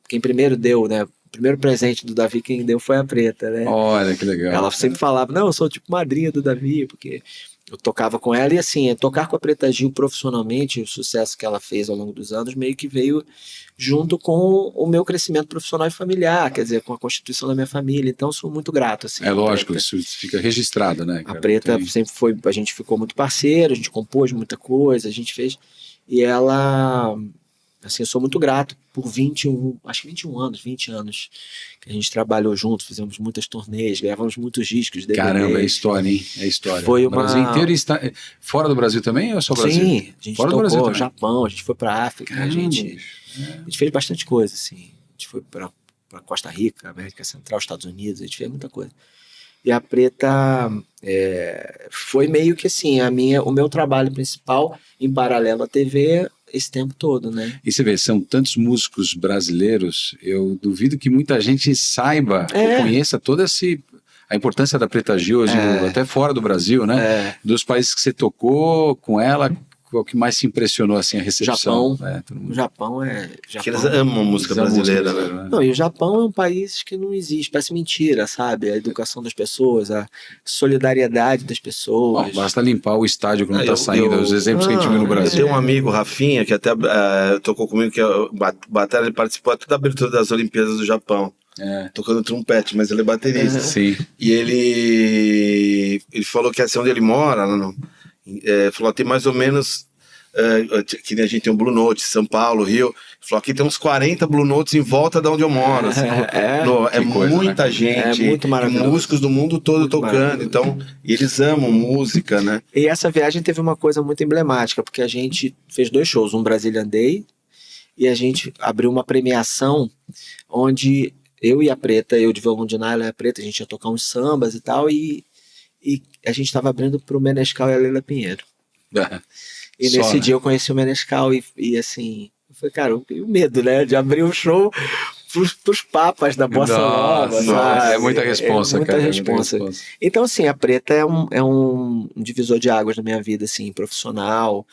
quem primeiro deu, né, o primeiro presente do Davi, quem deu foi a Preta, né. Olha, que legal. Ela sempre falava, não, eu sou tipo madrinha do Davi, porque... Eu tocava com ela e assim, tocar com a Preta Gil profissionalmente, o sucesso que ela fez ao longo dos anos meio que veio junto com o meu crescimento profissional e familiar, quer dizer, com a constituição da minha família, então sou muito grato. Assim, é lógico, isso fica registrado, né? Cara? A Preta sempre foi, a gente ficou muito parceiro, a gente compôs muita coisa, a gente fez, e ela... Assim, eu sou muito grato por 20 anos que a gente trabalhou junto, fizemos muitas turnês, gravamos muitos discos. DVDs. Caramba, é história, hein? É história. Foi o Brasil inteiro está... Fora do Brasil também ou só o Brasil? Sim, a gente fora tocou do Brasil também. Japão, a gente foi pra África, Caramba, a gente fez bastante coisa, assim. A gente foi pra Costa Rica, América Central, Estados Unidos, a gente fez muita coisa. E a Preta foi meio que assim, o meu trabalho principal, em paralelo à TV, esse tempo todo, né? E você vê, são tantos músicos brasileiros, eu duvido que muita gente saiba ou conheça toda a importância da Preta Gil, até fora do Brasil, né? Dos países que você tocou com ela, qual que mais se impressionou, assim, a recepção? O Japão que eles amam a música brasileira, né? Não, e o Japão é um país que não existe, parece mentira, sabe? A educação das pessoas, a solidariedade das pessoas. Basta limpar o estádio que não tá saindo, os exemplos que a gente viu no Brasil. Eu tenho um amigo, Rafinha, que até tocou comigo, que é o Batera, ele participou até da abertura das Olimpíadas do Japão. Tocando trompete, mas ele é baterista. Sim. E ele falou que assim, onde ele mora, falou, tem mais ou menos, que a gente tem um Blue Note, São Paulo, Rio, falou, aqui tem uns 40 Blue Notes em volta de onde eu moro, assim, muita gente, muito maravilhoso. Músicos do mundo todo muito tocando, então, e eles amam música, né? E essa viagem teve uma coisa muito emblemática, porque a gente fez 2 shows, um Brazilian Day, e a gente abriu uma premiação, onde eu e a Preta, eu de violão de nylon e a Preta, a gente ia tocar uns sambas e tal, e a gente estava abrindo pro Menescal e a Leila Pinheiro. E nesse dia eu conheci o Menescal e assim, eu falei, cara, o medo, né, de abrir um show pros papas da Bossa Nova, sabe? É muita responsa, cara. Muita responsa. Então, assim, a Preta é um divisor de águas na minha vida, assim, profissional,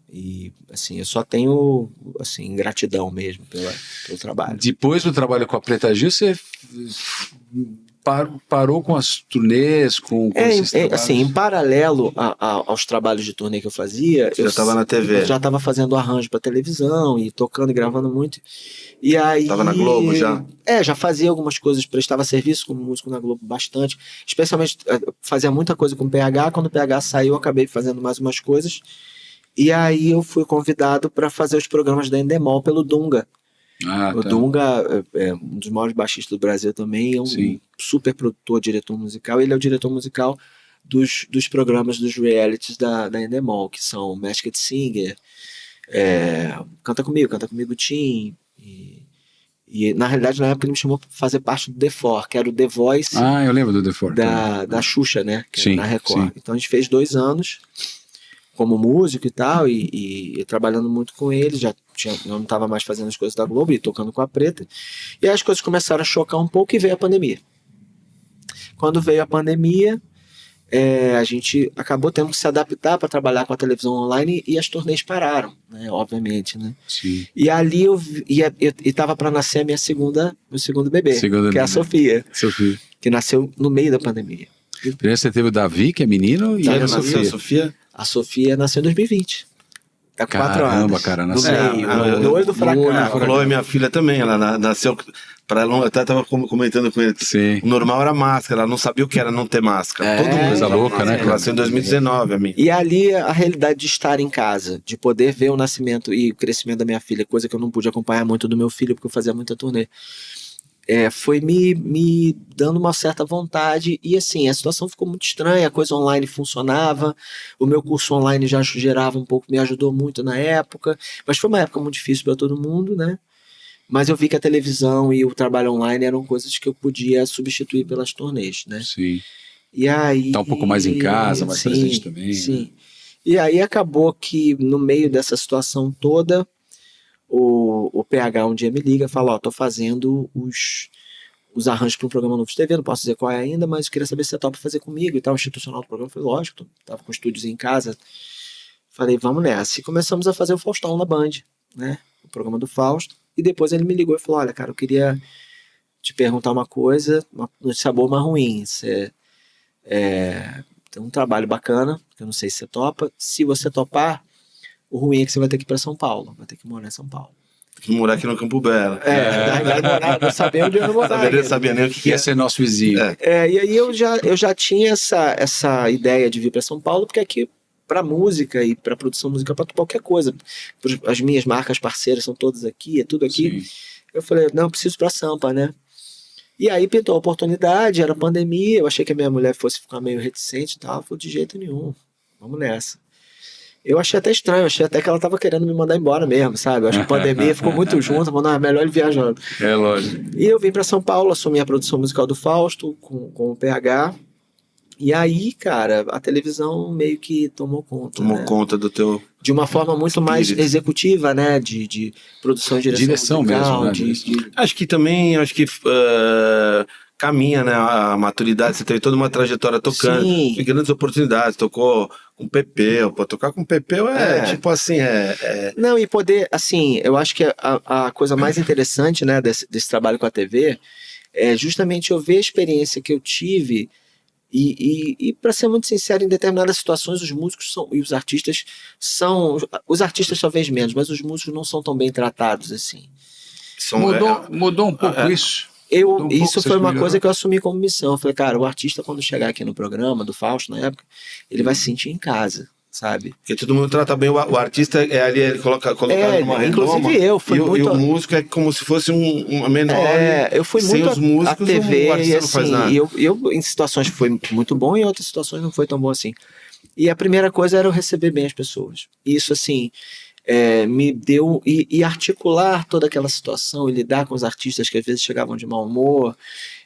e assim, eu só tenho assim, gratidão mesmo pelo trabalho. Depois do trabalho com a Preta Gil, você parou com as turnês, com esses trabalhos? Assim, em paralelo aos trabalhos de turnê que eu fazia, eu já estava na TV. Eu já estava fazendo arranjo para televisão e tocando e gravando muito. E aí estava na Globo já? Já fazia algumas coisas, prestava serviço como músico na Globo bastante, especialmente fazia muita coisa com o PH. Quando o PH saiu, eu acabei fazendo mais umas coisas. E aí eu fui convidado para fazer os programas da Endemol pelo Dunga. O Dunga é um dos maiores baixistas do Brasil também, é um super produtor, diretor musical. Ele é o diretor musical dos programas, dos realities da Endemol, que são Masked Singer, Canta Comigo Tim, e na realidade na época ele me chamou para fazer parte do The Four, que era o The Voice. Eu lembro do The Four. Da Xuxa, né? Que era na Record. Então a gente fez 2 anos como músico e tal, e trabalhando muito com ele, eu não estava mais fazendo as coisas da Globo e tocando com a Preta, e aí as coisas começaram a chocar um pouco e veio a pandemia. Quando veio a pandemia, a gente acabou tendo que se adaptar para trabalhar com a televisão online e as turnês pararam, né, obviamente, né? Sim. E ali eu estava para nascer meu segundo bebê, que é a Sofia, que nasceu no meio da pandemia. Primeiro você teve o Davi, que é menino, e a Sofia? A Sofia nasceu em 2020. Tá com 4 anos. Caramba, cara, nasceu. No olho do furacão. A Chloe, minha filha, também. Ela nasceu. Para ela, eu até estava comentando com ele. Sim. O normal era máscara, ela não sabia o que era não ter máscara. Todo mundo coisa louca, né? Ela nasceu em 2019, a minha. E ali a realidade de estar em casa, de poder ver o nascimento e o crescimento da minha filha, coisa que eu não pude acompanhar muito do meu filho, porque eu fazia muita turnê. Foi me dando uma certa vontade, e assim, a situação ficou muito estranha, a coisa online funcionava, o meu curso online já gerava um pouco, me ajudou muito na época, mas foi uma época muito difícil para todo mundo, né? Mas eu vi que a televisão e o trabalho online eram coisas que eu podia substituir pelas turnês, né? Sim. E aí... Tá um pouco mais em casa, mais presente também. Sim. Né? E aí acabou que no meio dessa situação toda, o PH um dia me liga e fala, tô fazendo os arranjos para um programa novo de TV, não posso dizer qual é ainda, mas eu queria saber se você topa fazer comigo e tal, institucional do programa. Eu falei, lógico, tava com estúdios em casa. Falei, vamos nessa. E começamos a fazer o Faustão na Band, né? O programa do Fausto. E depois ele me ligou e falou, olha, cara, eu queria te perguntar uma coisa, uma notícia boa, mas ruim. Você tem um trabalho bacana, que eu não sei se você topa. Se você topar, o ruim é que você vai ter que ir para São Paulo, vai ter que morar em São Paulo. Tem que morar aqui no Campo Belo. Não sabia onde eu ia morar. Não sabia nem o que ia ser nosso vizinho. E aí eu já tinha essa ideia de vir para São Paulo, porque aqui, para música e para produção musical, para qualquer coisa, as minhas marcas parceiras são todas aqui, é tudo aqui. Sim. Eu falei, não, eu preciso para Sampa, né? E aí pintou a oportunidade, era pandemia, eu achei que a minha mulher fosse ficar meio reticente e tal, eu falei, de jeito nenhum, vamos nessa. Eu achei até estranho, achei até que ela tava querendo me mandar embora mesmo, sabe? Eu acho que a pandemia ficou muito junto, falando, é melhor ele viajando. É lógico. E eu vim para São Paulo, assumi a produção musical do Fausto, com o PH. E aí, cara, a televisão meio que tomou conta. Tomou conta do teu... De uma forma muito mais executiva, né? De produção e direção musical, mesmo, né? Acho que também, caminha, né? A maturidade, você teve toda uma trajetória tocando, Sim. grandes oportunidades, tocou com Pepeu, pô, tocar com Pepeu tipo assim, Não, e poder, assim, eu acho que a coisa mais interessante, né, desse trabalho com a TV é justamente eu ver a experiência que eu tive e para ser muito sincero, em determinadas situações os músicos e os artistas talvez menos, mas os músicos não são tão bem tratados assim. Mudou um pouco isso? Isso foi uma coisa que eu assumi como missão. Eu falei, cara, o artista quando chegar aqui no programa do Fausto na época, ele vai se sentir em casa, sabe? Porque todo mundo trata bem o artista, ali ele coloca numa redoma. Inclusive eu fui muito... E o músico é como se fosse uma menor. Eu fui sem muito os músicos, a TV, o artista e não faz assim, nada. eu em situações foi muito bom e em outras situações não foi tão bom assim. E a primeira coisa era eu receber bem as pessoas. Isso assim... me deu e articular toda aquela situação e lidar com os artistas que às vezes chegavam de mau humor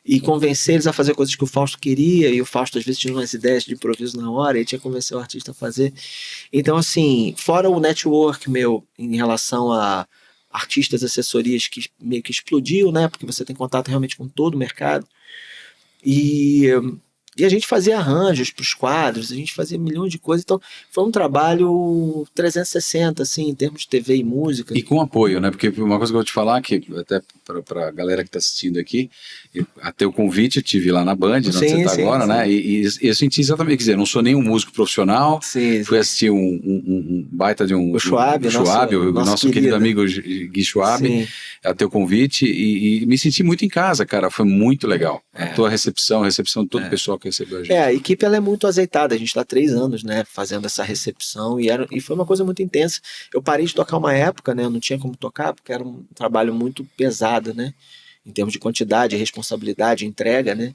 e convencer eles a fazer coisas que o Fausto queria, e o Fausto às vezes tinha umas ideias de improviso na hora e tinha que convencer o artista a fazer. Então assim, fora o network meu em relação a artistas, assessorias que meio que explodiu, né, porque você tem contato realmente com todo o mercado, e a gente fazia arranjos para os quadros, a gente fazia milhões de coisas, então foi um trabalho 360, assim, em termos de TV e música. E com apoio, né? Porque uma coisa que eu vou te falar, que até para a galera que está assistindo aqui, até o convite eu tive lá na Band, onde você está agora, né? E eu senti exatamente, quer dizer, eu não sou nenhum músico profissional, fui assistir um baita de um... O Schwab, o nosso querido amigo Gui Schwab, até o convite, e me senti muito em casa, cara, foi muito legal. A tua recepção de todo o pessoal que recebeu a gente. A equipe ela é muito azeitada, a gente está 3 anos, né, fazendo essa recepção, e foi uma coisa muito intensa. Eu parei de tocar uma época, né, eu não tinha como tocar, porque era um trabalho muito pesado, né, em termos de quantidade, responsabilidade, entrega, né,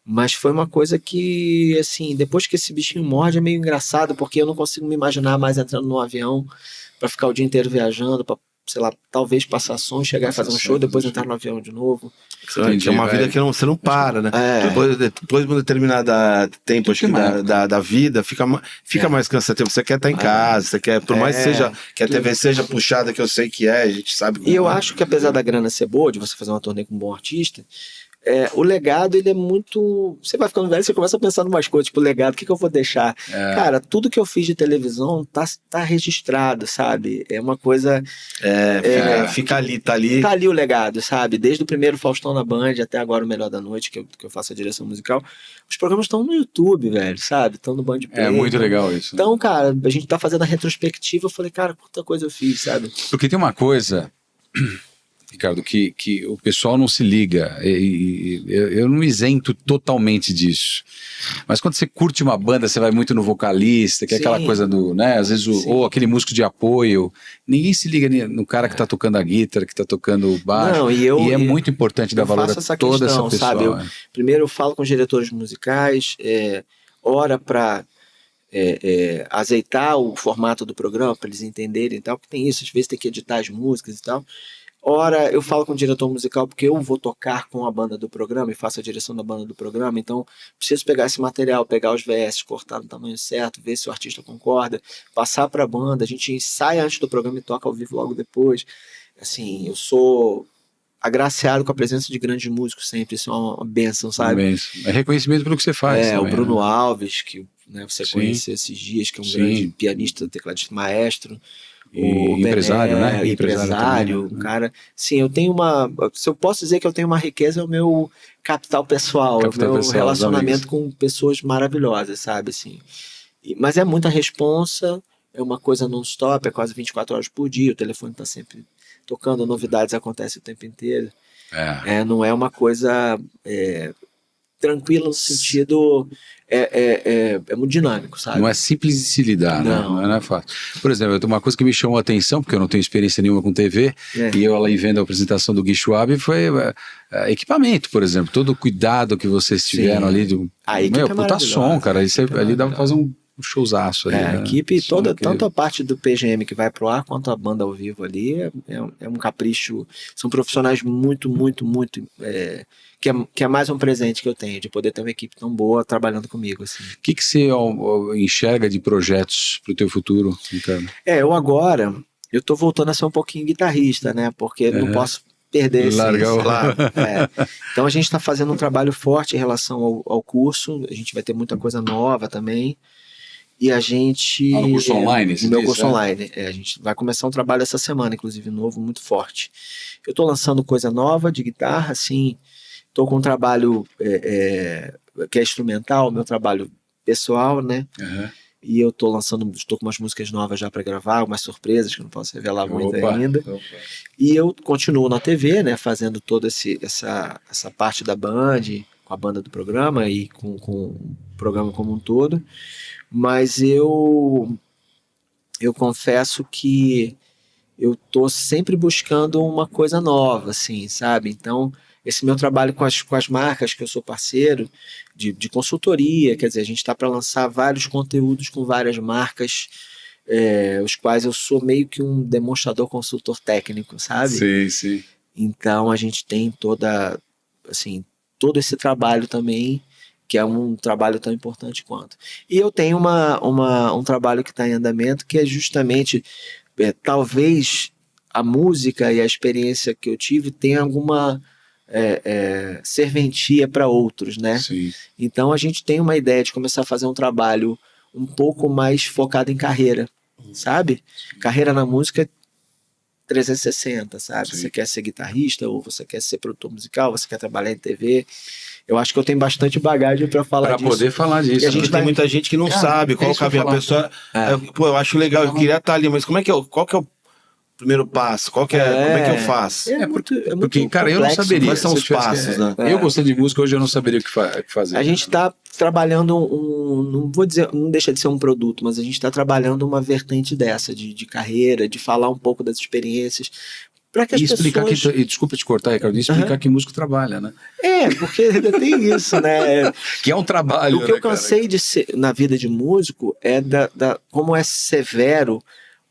mas foi uma coisa que, assim, depois que esse bichinho morde é meio engraçado, porque eu não consigo me imaginar mais entrando num avião para ficar o dia inteiro viajando, para, sei lá, talvez passar som, chegar e fazer um show, depois entrar no avião de novo. Entendi, é uma vida que você não para, né? Depois de um determinado tempo da vida, fica mais cansativo. Você quer estar em casa, você quer, por mais que a TV seja puxada, que eu sei que a gente sabe como E eu acho que apesar da grana ser boa, de você fazer uma turnê com um bom artista, o legado, ele é muito... Você vai ficando velho, você começa a pensar em umas coisas, tipo, o legado, o que eu vou deixar? Cara, tudo que eu fiz de televisão tá registrado, sabe? É uma coisa... fica ali, tá ali. Tá ali o legado, sabe? Desde o primeiro Faustão na Band até agora o Melhor da Noite, que eu faço a direção musical. Os programas estão no YouTube, velho, sabe? Estão no Band Play. É muito legal isso. Então, cara, a gente tá fazendo a retrospectiva, eu falei, cara, quanta coisa eu fiz, sabe? Porque tem uma coisa... Ricardo, que o pessoal não se liga, eu não isento totalmente disso, mas quando você curte uma banda, você vai muito no vocalista, que é aquela coisa do, né, às vezes, ou aquele músico de apoio, ninguém se liga no cara que tá tocando a guitarra, que tá tocando o baixo, não, e é muito importante dar valor a toda essa pessoa. Sabe? Primeiro eu falo com os diretores musicais, ora para azeitar o formato do programa, para eles entenderem e tal, porque tem isso, às vezes tem que editar as músicas e tal. Ora, eu falo com o diretor musical porque eu vou tocar com a banda do programa e faço a direção da banda do programa, então preciso pegar esse material, pegar os VS, cortar no tamanho certo, ver se o artista concorda, passar para a banda, a gente ensaia antes do programa e toca ao vivo logo depois. Assim, eu sou agraciado com a presença de grandes músicos sempre, isso é uma bênção, sabe? É reconhecimento pelo que você faz. O Bruno Alves, que você conheceu esses dias, que é um grande pianista, tecladista, maestro. O empresário, né? Empresário, um cara. Sim, eu tenho se eu posso dizer que eu tenho uma riqueza, é o meu capital pessoal, o meu relacionamento com pessoas maravilhosas, sabe? Assim. Mas é muita responsa, é uma coisa non-stop, é quase 24 horas por dia, o telefone está sempre tocando, novidades acontecem o tempo inteiro. Não é uma coisa tranquila no sentido... É muito dinâmico, sabe? Não é simples de se lidar, não. Né? Não é fácil. Por exemplo, uma coisa que me chamou a atenção, porque eu não tenho experiência nenhuma com TV, e eu lá vendo a apresentação do Gui Schwab, foi equipamento, por exemplo, todo o cuidado que vocês tiveram ali, puta som, cara, ali dá pra fazer um showzaço ali, a equipe toda, tanto a parte do PGM que vai pro ar, quanto a banda ao vivo ali, é um capricho, são profissionais muito, muito, muito, que é mais um presente que eu tenho, de poder ter uma equipe tão boa trabalhando comigo, assim. O que você enxerga de projetos pro teu futuro, Ricardo? Eu tô voltando a ser um pouquinho guitarrista, né, porque não posso perder esse. Claro. Então a gente está fazendo um trabalho forte em relação ao curso. A gente vai ter muita coisa nova também. E a gente... no curso online? No meu curso online. A gente vai começar um trabalho essa semana, inclusive, novo, muito forte. Eu estou lançando coisa nova de guitarra, assim. Estou com um trabalho que é instrumental, meu trabalho pessoal, né? Uhum. E eu estou com umas músicas novas já para gravar, algumas surpresas que eu não posso revelar muito ainda. E eu continuo na TV, né? Fazendo toda essa parte da Band, com a banda do programa e com o programa como um todo. Mas eu confesso que eu tô sempre buscando uma coisa nova, assim, sabe? Então, esse meu trabalho com as marcas que eu sou parceiro, de consultoria, quer dizer, a gente está para lançar vários conteúdos com várias marcas, os quais eu sou meio que um demonstrador consultor técnico, sabe? Sim. Então, a gente tem todo esse trabalho também, que é um trabalho tão importante quanto. E eu tenho um trabalho que está em andamento, que é justamente, talvez a música e a experiência que eu tive tenha alguma serventia para outros, né? Sim. Então a gente tem uma ideia de começar a fazer um trabalho um pouco mais focado em carreira, sabe? Carreira na música 360, sabe? Sim. Você quer ser guitarrista, ou você quer ser produtor musical, você quer trabalhar em TV. Eu acho que eu tenho bastante bagagem para falar disso. Para poder falar disso. E a gente tem muita gente que não sabe qual caminho. A pessoa... eu acho legal, eu queria estar ali, mas qual que é o primeiro passo? Como é que eu faço? Porque, cara, eu não saberia. Quais são os passos, né? Eu gostei de música, hoje eu não saberia o que fazer. A gente está trabalhando não vou dizer, não deixa de ser um produto, mas a gente está trabalhando uma vertente dessa, de carreira, de falar um pouco das experiências, para que as pessoas... Desculpa te cortar, Ricardo, explicar que músico trabalha, né? Porque ainda tem isso, né? Que é um trabalho, O que eu cansei de ser na vida de músico é como é severo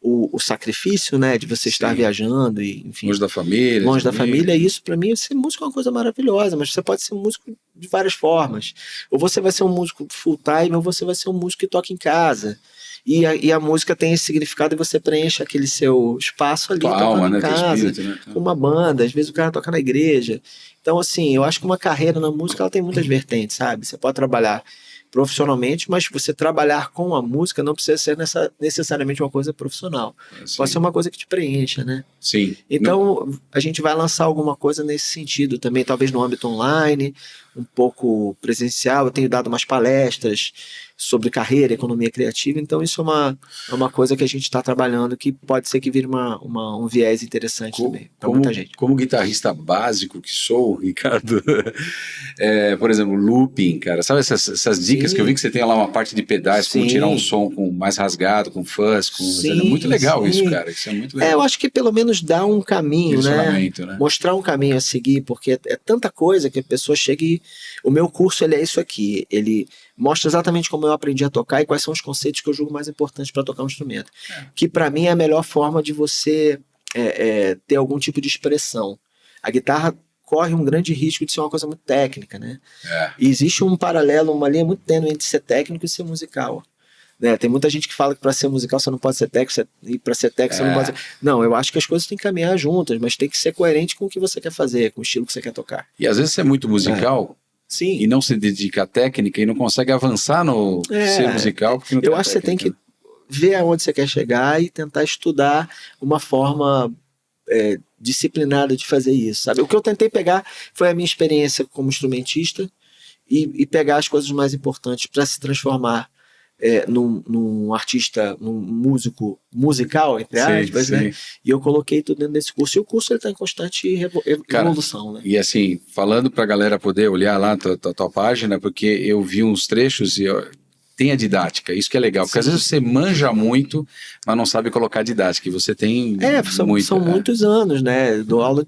o sacrifício, né, de você estar viajando e, enfim, longe da família. Longe da família, isso para mim, ser músico é uma coisa maravilhosa, mas você pode ser músico de várias formas. Ou você vai ser um músico full time, ou você vai ser um músico que toca em casa. E a música tem esse significado e você preenche aquele seu espaço ali, tocando em casa, com uma banda, às vezes o cara toca na igreja. Então, assim, eu acho que uma carreira na música, ela tem muitas vertentes, sabe? Você pode trabalhar profissionalmente, mas você trabalhar com a música não precisa ser necessariamente uma coisa profissional. Pode ser uma coisa que te preencha, né? Sim. Então, a gente vai lançar alguma coisa nesse sentido também, talvez no âmbito online, um pouco presencial. Eu tenho dado umas palestras sobre carreira, economia criativa, então isso é uma coisa que a gente está trabalhando, que pode ser que vire um viés interessante também para muita gente. Como guitarrista básico que sou, Ricardo, por exemplo, looping, cara, sabe essas dicas que eu vi que você tem lá uma parte de pedais, como tirar um som mais rasgado, com fuzz, é muito legal isso, cara, isso é muito legal. Eu acho que pelo menos dá um caminho, né? Mostrar um caminho a seguir, porque é tanta coisa que a pessoa chega e... O meu curso, ele é isso aqui, ele mostra exatamente como eu aprendi a tocar e quais são os conceitos que eu julgo mais importantes para tocar um instrumento. Que para mim é a melhor forma de você ter algum tipo de expressão. A guitarra corre um grande risco de ser uma coisa muito técnica, né? E existe um paralelo, uma linha muito tênue entre ser técnico e ser musical. Né? Tem muita gente que fala que para ser musical você não pode ser técnico, e para ser técnico você não pode ser... Não, eu acho que as coisas têm que caminhar juntas, mas tem que ser coerente com o que você quer fazer, com o estilo que você quer tocar. E às vezes você é muito musical... Sim. E não se dedica à técnica e não consegue avançar no ser musical. Porque não tem eu acho que você tem que ver aonde você quer chegar e tentar estudar uma forma disciplinada de fazer isso, sabe? O que eu tentei pegar foi a minha experiência como instrumentista e pegar as coisas mais importantes para se transformar num artista, num músico musical, entre aspas, né? E eu coloquei tudo dentro desse curso. E o curso está em constante evolução, né? E assim, falando para a galera poder olhar lá tua página, porque eu vi uns trechos e tem a didática, isso que é legal, porque às vezes você manja muito, mas não sabe colocar didática, e você tem são muitos anos, né? Eu dou aula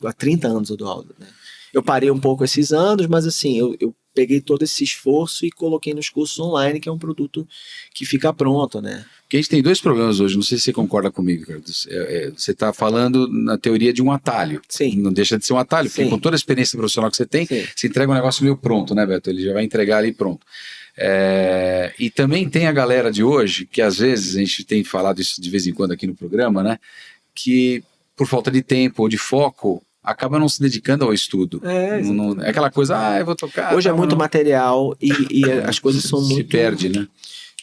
há 30 anos eu dou aula, né? Eu parei um pouco esses anos, mas assim, eu peguei todo esse esforço e coloquei nos cursos online, que é um produto que fica pronto, né? Porque a gente tem dois problemas hoje, não sei se você concorda comigo, Ricardo. Você está falando na teoria de um atalho. Sim. Não deixa de ser um atalho, porque com toda a experiência profissional que você tem, você entrega um negócio meio pronto, né, Beto? Ele já vai entregar ali pronto. E também tem a galera de hoje, que às vezes, a gente tem falado isso de vez em quando aqui no programa, né? Que por falta de tempo ou de foco, acaba não se dedicando ao estudo. É aquela coisa, eu vou tocar. Hoje é muito material e as coisas são muito... Se perde, né?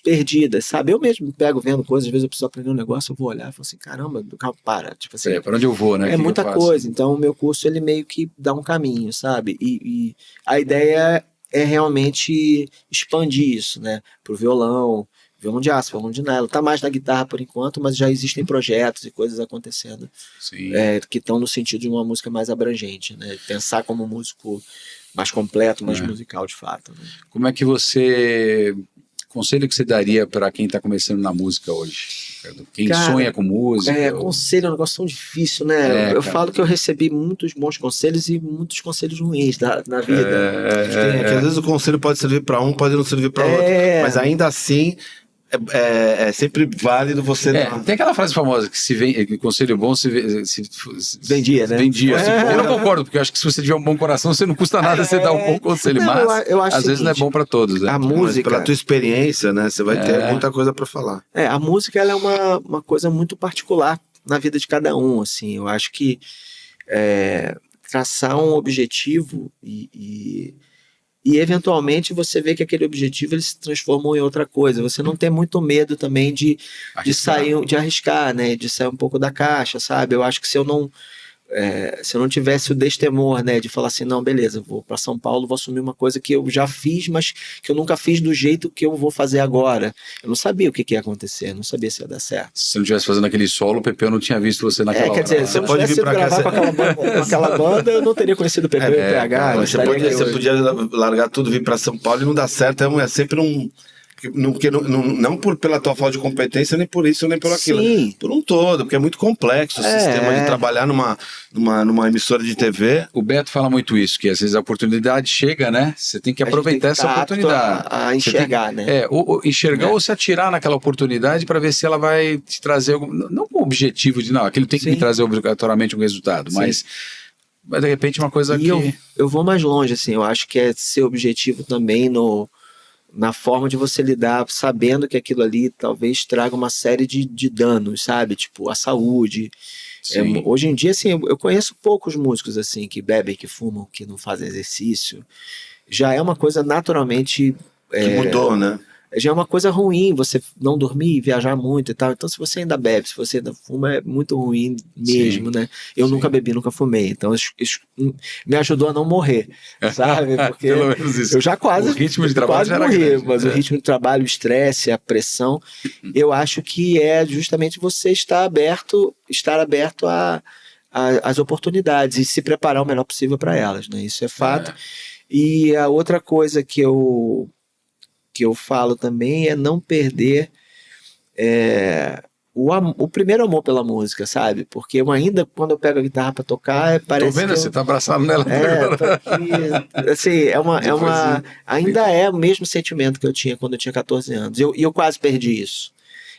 Perdidas, sabe? Eu mesmo pego vendo coisas, às vezes eu preciso aprender um negócio, eu vou olhar e falo assim, caramba, para. Tipo assim, para onde eu vou, né? É muita coisa. Então, o meu curso, ele meio que dá um caminho, sabe? E a ideia é realmente expandir isso, né? Pro violão de aço, violão de nylon. Tá mais na guitarra por enquanto, mas já existem projetos e coisas acontecendo que estão no sentido de uma música mais abrangente, né? Pensar como um músico mais completo, mais musical de fato. Né? Como é que você... Conselho que você daria para quem está começando na música hoje? Quem sonha com música? Conselho é um negócio tão difícil, né? Eu falo que eu recebi muitos bons conselhos e muitos conselhos ruins na vida. Que às vezes o conselho pode servir para um, pode não servir para outro. Mas ainda assim, é sempre válido você... Tem aquela frase famosa que se vem, conselho bom se vendia, né? Vendia. Eu não concordo, porque eu acho que se você tiver um bom coração, você não custa nada você dar um bom conselho, mas eu acho às vezes não é bom para todos. Né? A música... Mas pela tua experiência, né? Você vai ter muita coisa para falar. A música ela é uma coisa muito particular na vida de cada um, assim. Eu acho que traçar um objetivo e eventualmente você vê que aquele objetivo ele se transformou em outra coisa. Você não tem muito medo também de arriscar, né? De sair um pouco da caixa, sabe? Eu acho que se eu não tivesse o destemor, né? De falar assim, não, beleza, vou para São Paulo, vou assumir uma coisa que eu já fiz, mas que eu nunca fiz do jeito que eu vou fazer agora. Eu não sabia o que ia acontecer, não sabia se ia dar certo. Se você não estivesse fazendo aquele solo, o Pepeu não tinha visto você naquela hora. Quer dizer, se eu não tivesse gravar com aquela banda, eu não teria conhecido o Pepeu e o PH. Você podia largar tudo, vir para São Paulo e não dar certo, é sempre um... Não pela tua falta de competência, nem por isso, nem por aquilo. Sim. Por um todo, porque é muito complexo o sistema de trabalhar numa emissora de TV. O Beto fala muito isso, que às vezes a oportunidade chega, né? Você tem que aproveitar essa oportunidade. A enxergar, né? Ou enxergar ou se atirar naquela oportunidade para ver se ela vai te trazer algum... Não com o objetivo de, aquilo tem que me trazer obrigatoriamente um resultado, mas de repente uma coisa eu vou mais longe, assim, eu acho que é ser objetivo também na forma de você lidar, sabendo que aquilo ali talvez traga uma série de danos, sabe? Tipo, a saúde. Hoje em dia, assim, eu conheço poucos músicos, assim, que bebem, que fumam, que não fazem exercício. Já é uma coisa naturalmente... Que mudou, né? Já é uma coisa ruim você não dormir, viajar muito e tal. Então, se você ainda bebe, se você ainda fuma, é muito ruim mesmo, né? Eu nunca bebi, nunca fumei. Então, isso me ajudou a não morrer, sabe? Porque eu já quase, o ritmo de trabalho já era morri, grande, mas o ritmo de trabalho, o estresse, a pressão, eu acho que é justamente você estar aberto às oportunidades e se preparar o melhor possível para elas, né? Isso é fato. E a outra coisa que eu falo também é não perder o primeiro amor pela música, sabe? Porque eu ainda, quando eu pego a guitarra pra tocar, parece tô vendo, você tá abraçado nela. Tô aqui, assim, ainda é o mesmo sentimento que eu tinha quando eu tinha 14 anos. E eu quase perdi isso.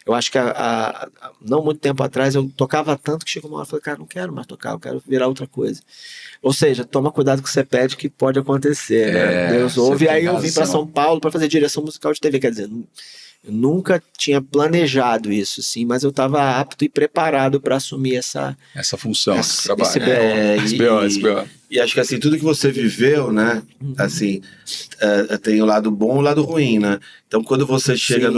Eu acho que não muito tempo atrás eu tocava tanto que chegou uma hora e falei, cara, não quero mais tocar, eu quero virar outra coisa. Ou seja, toma cuidado com o que você pede, que pode acontecer, né? Deus ouve. E aí eu vim para São Paulo para fazer direção musical de TV, quer dizer, eu nunca tinha planejado isso, sim, mas eu estava apto e preparado para assumir essa função, esse trabalho. Esse BO. E acho que assim, tudo que você viveu, né, assim, tem o lado bom e o lado ruim, né? Então, quando você chega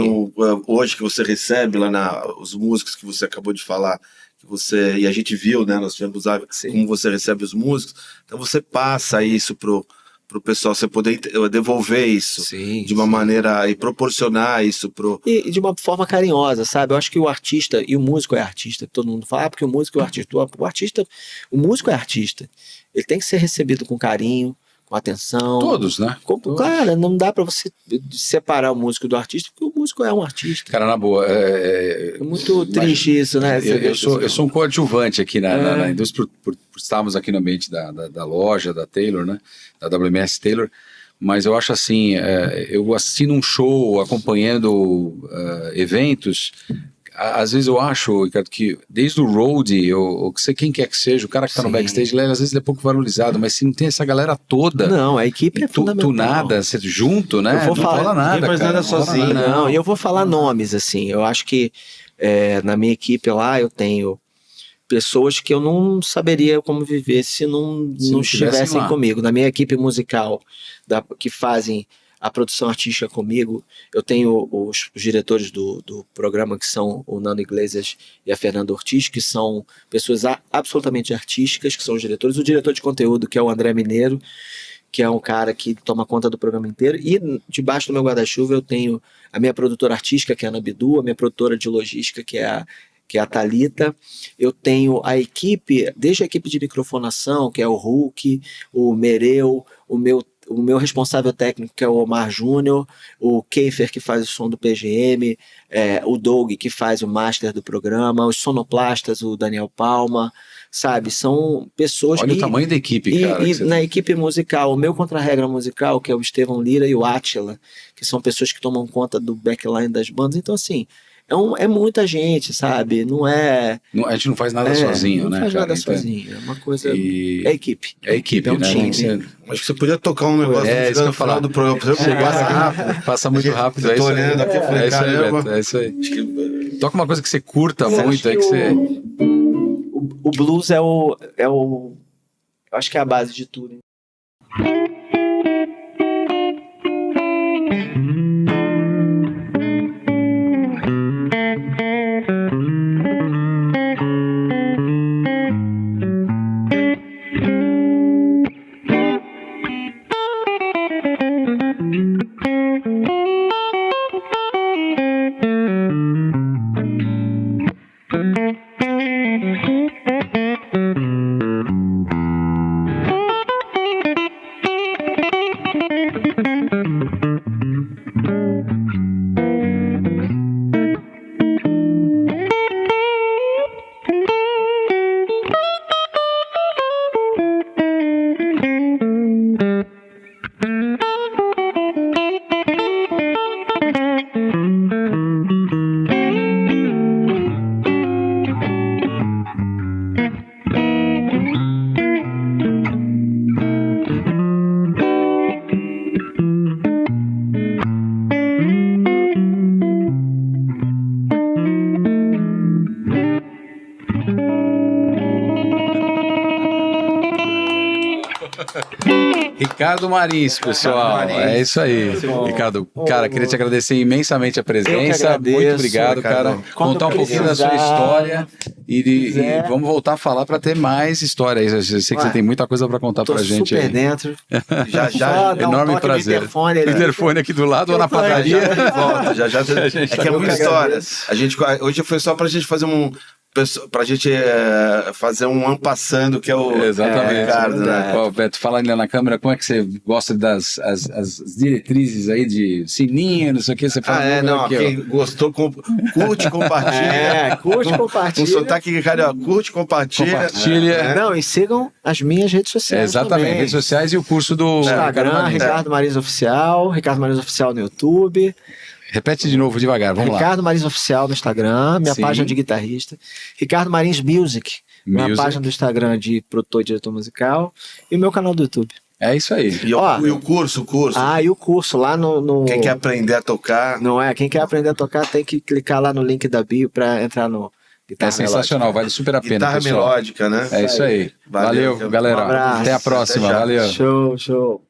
hoje que você recebe lá os músicos que você acabou de falar, e a gente viu, né, nós tivemos como você recebe os músicos, então você passa isso pro pessoal, você poder devolver isso de uma maneira e proporcionar isso e de uma forma carinhosa, sabe? Eu acho que o artista e o músico é artista, todo mundo fala, porque o músico é o artista, o músico é artista, ele tem que ser recebido com carinho, com atenção. Todos, né? Cara, não dá pra você separar o músico do artista, porque o músico é um artista. Cara, na boa. É muito triste isso, né? Eu sou um coadjuvante aqui na indústria, por estarmos aqui no ambiente da loja, da Taylor, né? Da WMS Taylor. Mas eu acho assim, eu assino um show acompanhando eventos. Às vezes eu acho, Ricardo, que desde o roadie, ou quem quer que seja, o cara que está no backstage, às vezes ele é pouco valorizado, mas se não tem essa galera toda... Não, a equipe é fundamental. Nada, junto, né? Não fala nada, ninguém faz nada sozinho. Não, e eu vou falar nomes, assim, eu acho que na minha equipe lá eu tenho pessoas que eu não saberia como viver se não estivessem comigo. Na minha equipe musical, que fazem a produção artística comigo, eu tenho os diretores do programa, que são o Nando Iglesias e a Fernanda Ortiz, que são pessoas absolutamente artísticas, que são os diretores. O diretor de conteúdo, que é o André Mineiro, que é um cara que toma conta do programa inteiro. E debaixo do meu guarda-chuva eu tenho a minha produtora artística, que é a Ana Bidu, a minha produtora de logística, que é a Thalita. Eu tenho a equipe, desde a equipe de microfonação, que é o Hulk, o Mereu, o meu responsável técnico, que é o Omar Júnior, o Keifer, que faz o som do PGM, o Doug, que faz o master do programa, os sonoplastas, o Daniel Palma, sabe? São pessoas... Olha o tamanho da equipe, cara. E na equipe musical, o meu contra-regra musical, que é o Estevão Lira e o Átila, que são pessoas que tomam conta do backline das bandas. Então, assim, é muita gente, sabe? Não é... A gente não faz nada sozinho, né? Não faz nada sozinho. É uma coisa... É equipe. É equipe, é um né? time. Acho que você podia tocar um negócio isso que eu final do programa. Passa rápido. Passa muito rápido. Eu tô olhando aqui, eu falei, caramba. É isso aí. Toca uma coisa que você curta muito. Que você... O blues eu acho que é a base de tudo. Ricardo Marins, pessoal. É isso aí. Ricardo, cara, queria te agradecer imensamente a presença. Agradeço, muito obrigado, cara. Contar um pouquinho da sua história e vamos voltar a falar para ter mais histórias. Eu sei que você tem muita coisa para contar pra gente super aí. dentro. Já, enorme prazer. Interfone aqui do lado ou na padaria. Já. É que é muita história. Hoje foi só pra gente fazer fazer um ampassando, que é o Ricardo, né? Ó, Beto, fala ainda na câmera, como é que você gosta das as diretrizes aí de sininho, não sei o que, você fala. Quem gostou, curte, compartilha. Curte, compartilha. Um sotaque carioca, curte, compartilha. Não, e sigam as minhas redes sociais. Exatamente, também. redes sociais e o curso do Instagram, Ricardo Marins Oficial, Ricardo Marins Oficial no YouTube. Repete de novo, devagar, vamos lá. Ricardo Marins Oficial no Instagram, minha página de guitarrista. Ricardo Marins Music, minha página do Instagram de produtor e diretor musical. E o meu canal do YouTube. É isso aí. E o curso? E o curso lá no... Quem quer aprender a tocar... Não é? Quem quer aprender a tocar tem que clicar lá no link da bio pra entrar no... Guitarra sensacional, vale super a pena, Guitarra pessoal. melódica, né? É isso aí. Valeu galera. Até a próxima. Valeu. Show.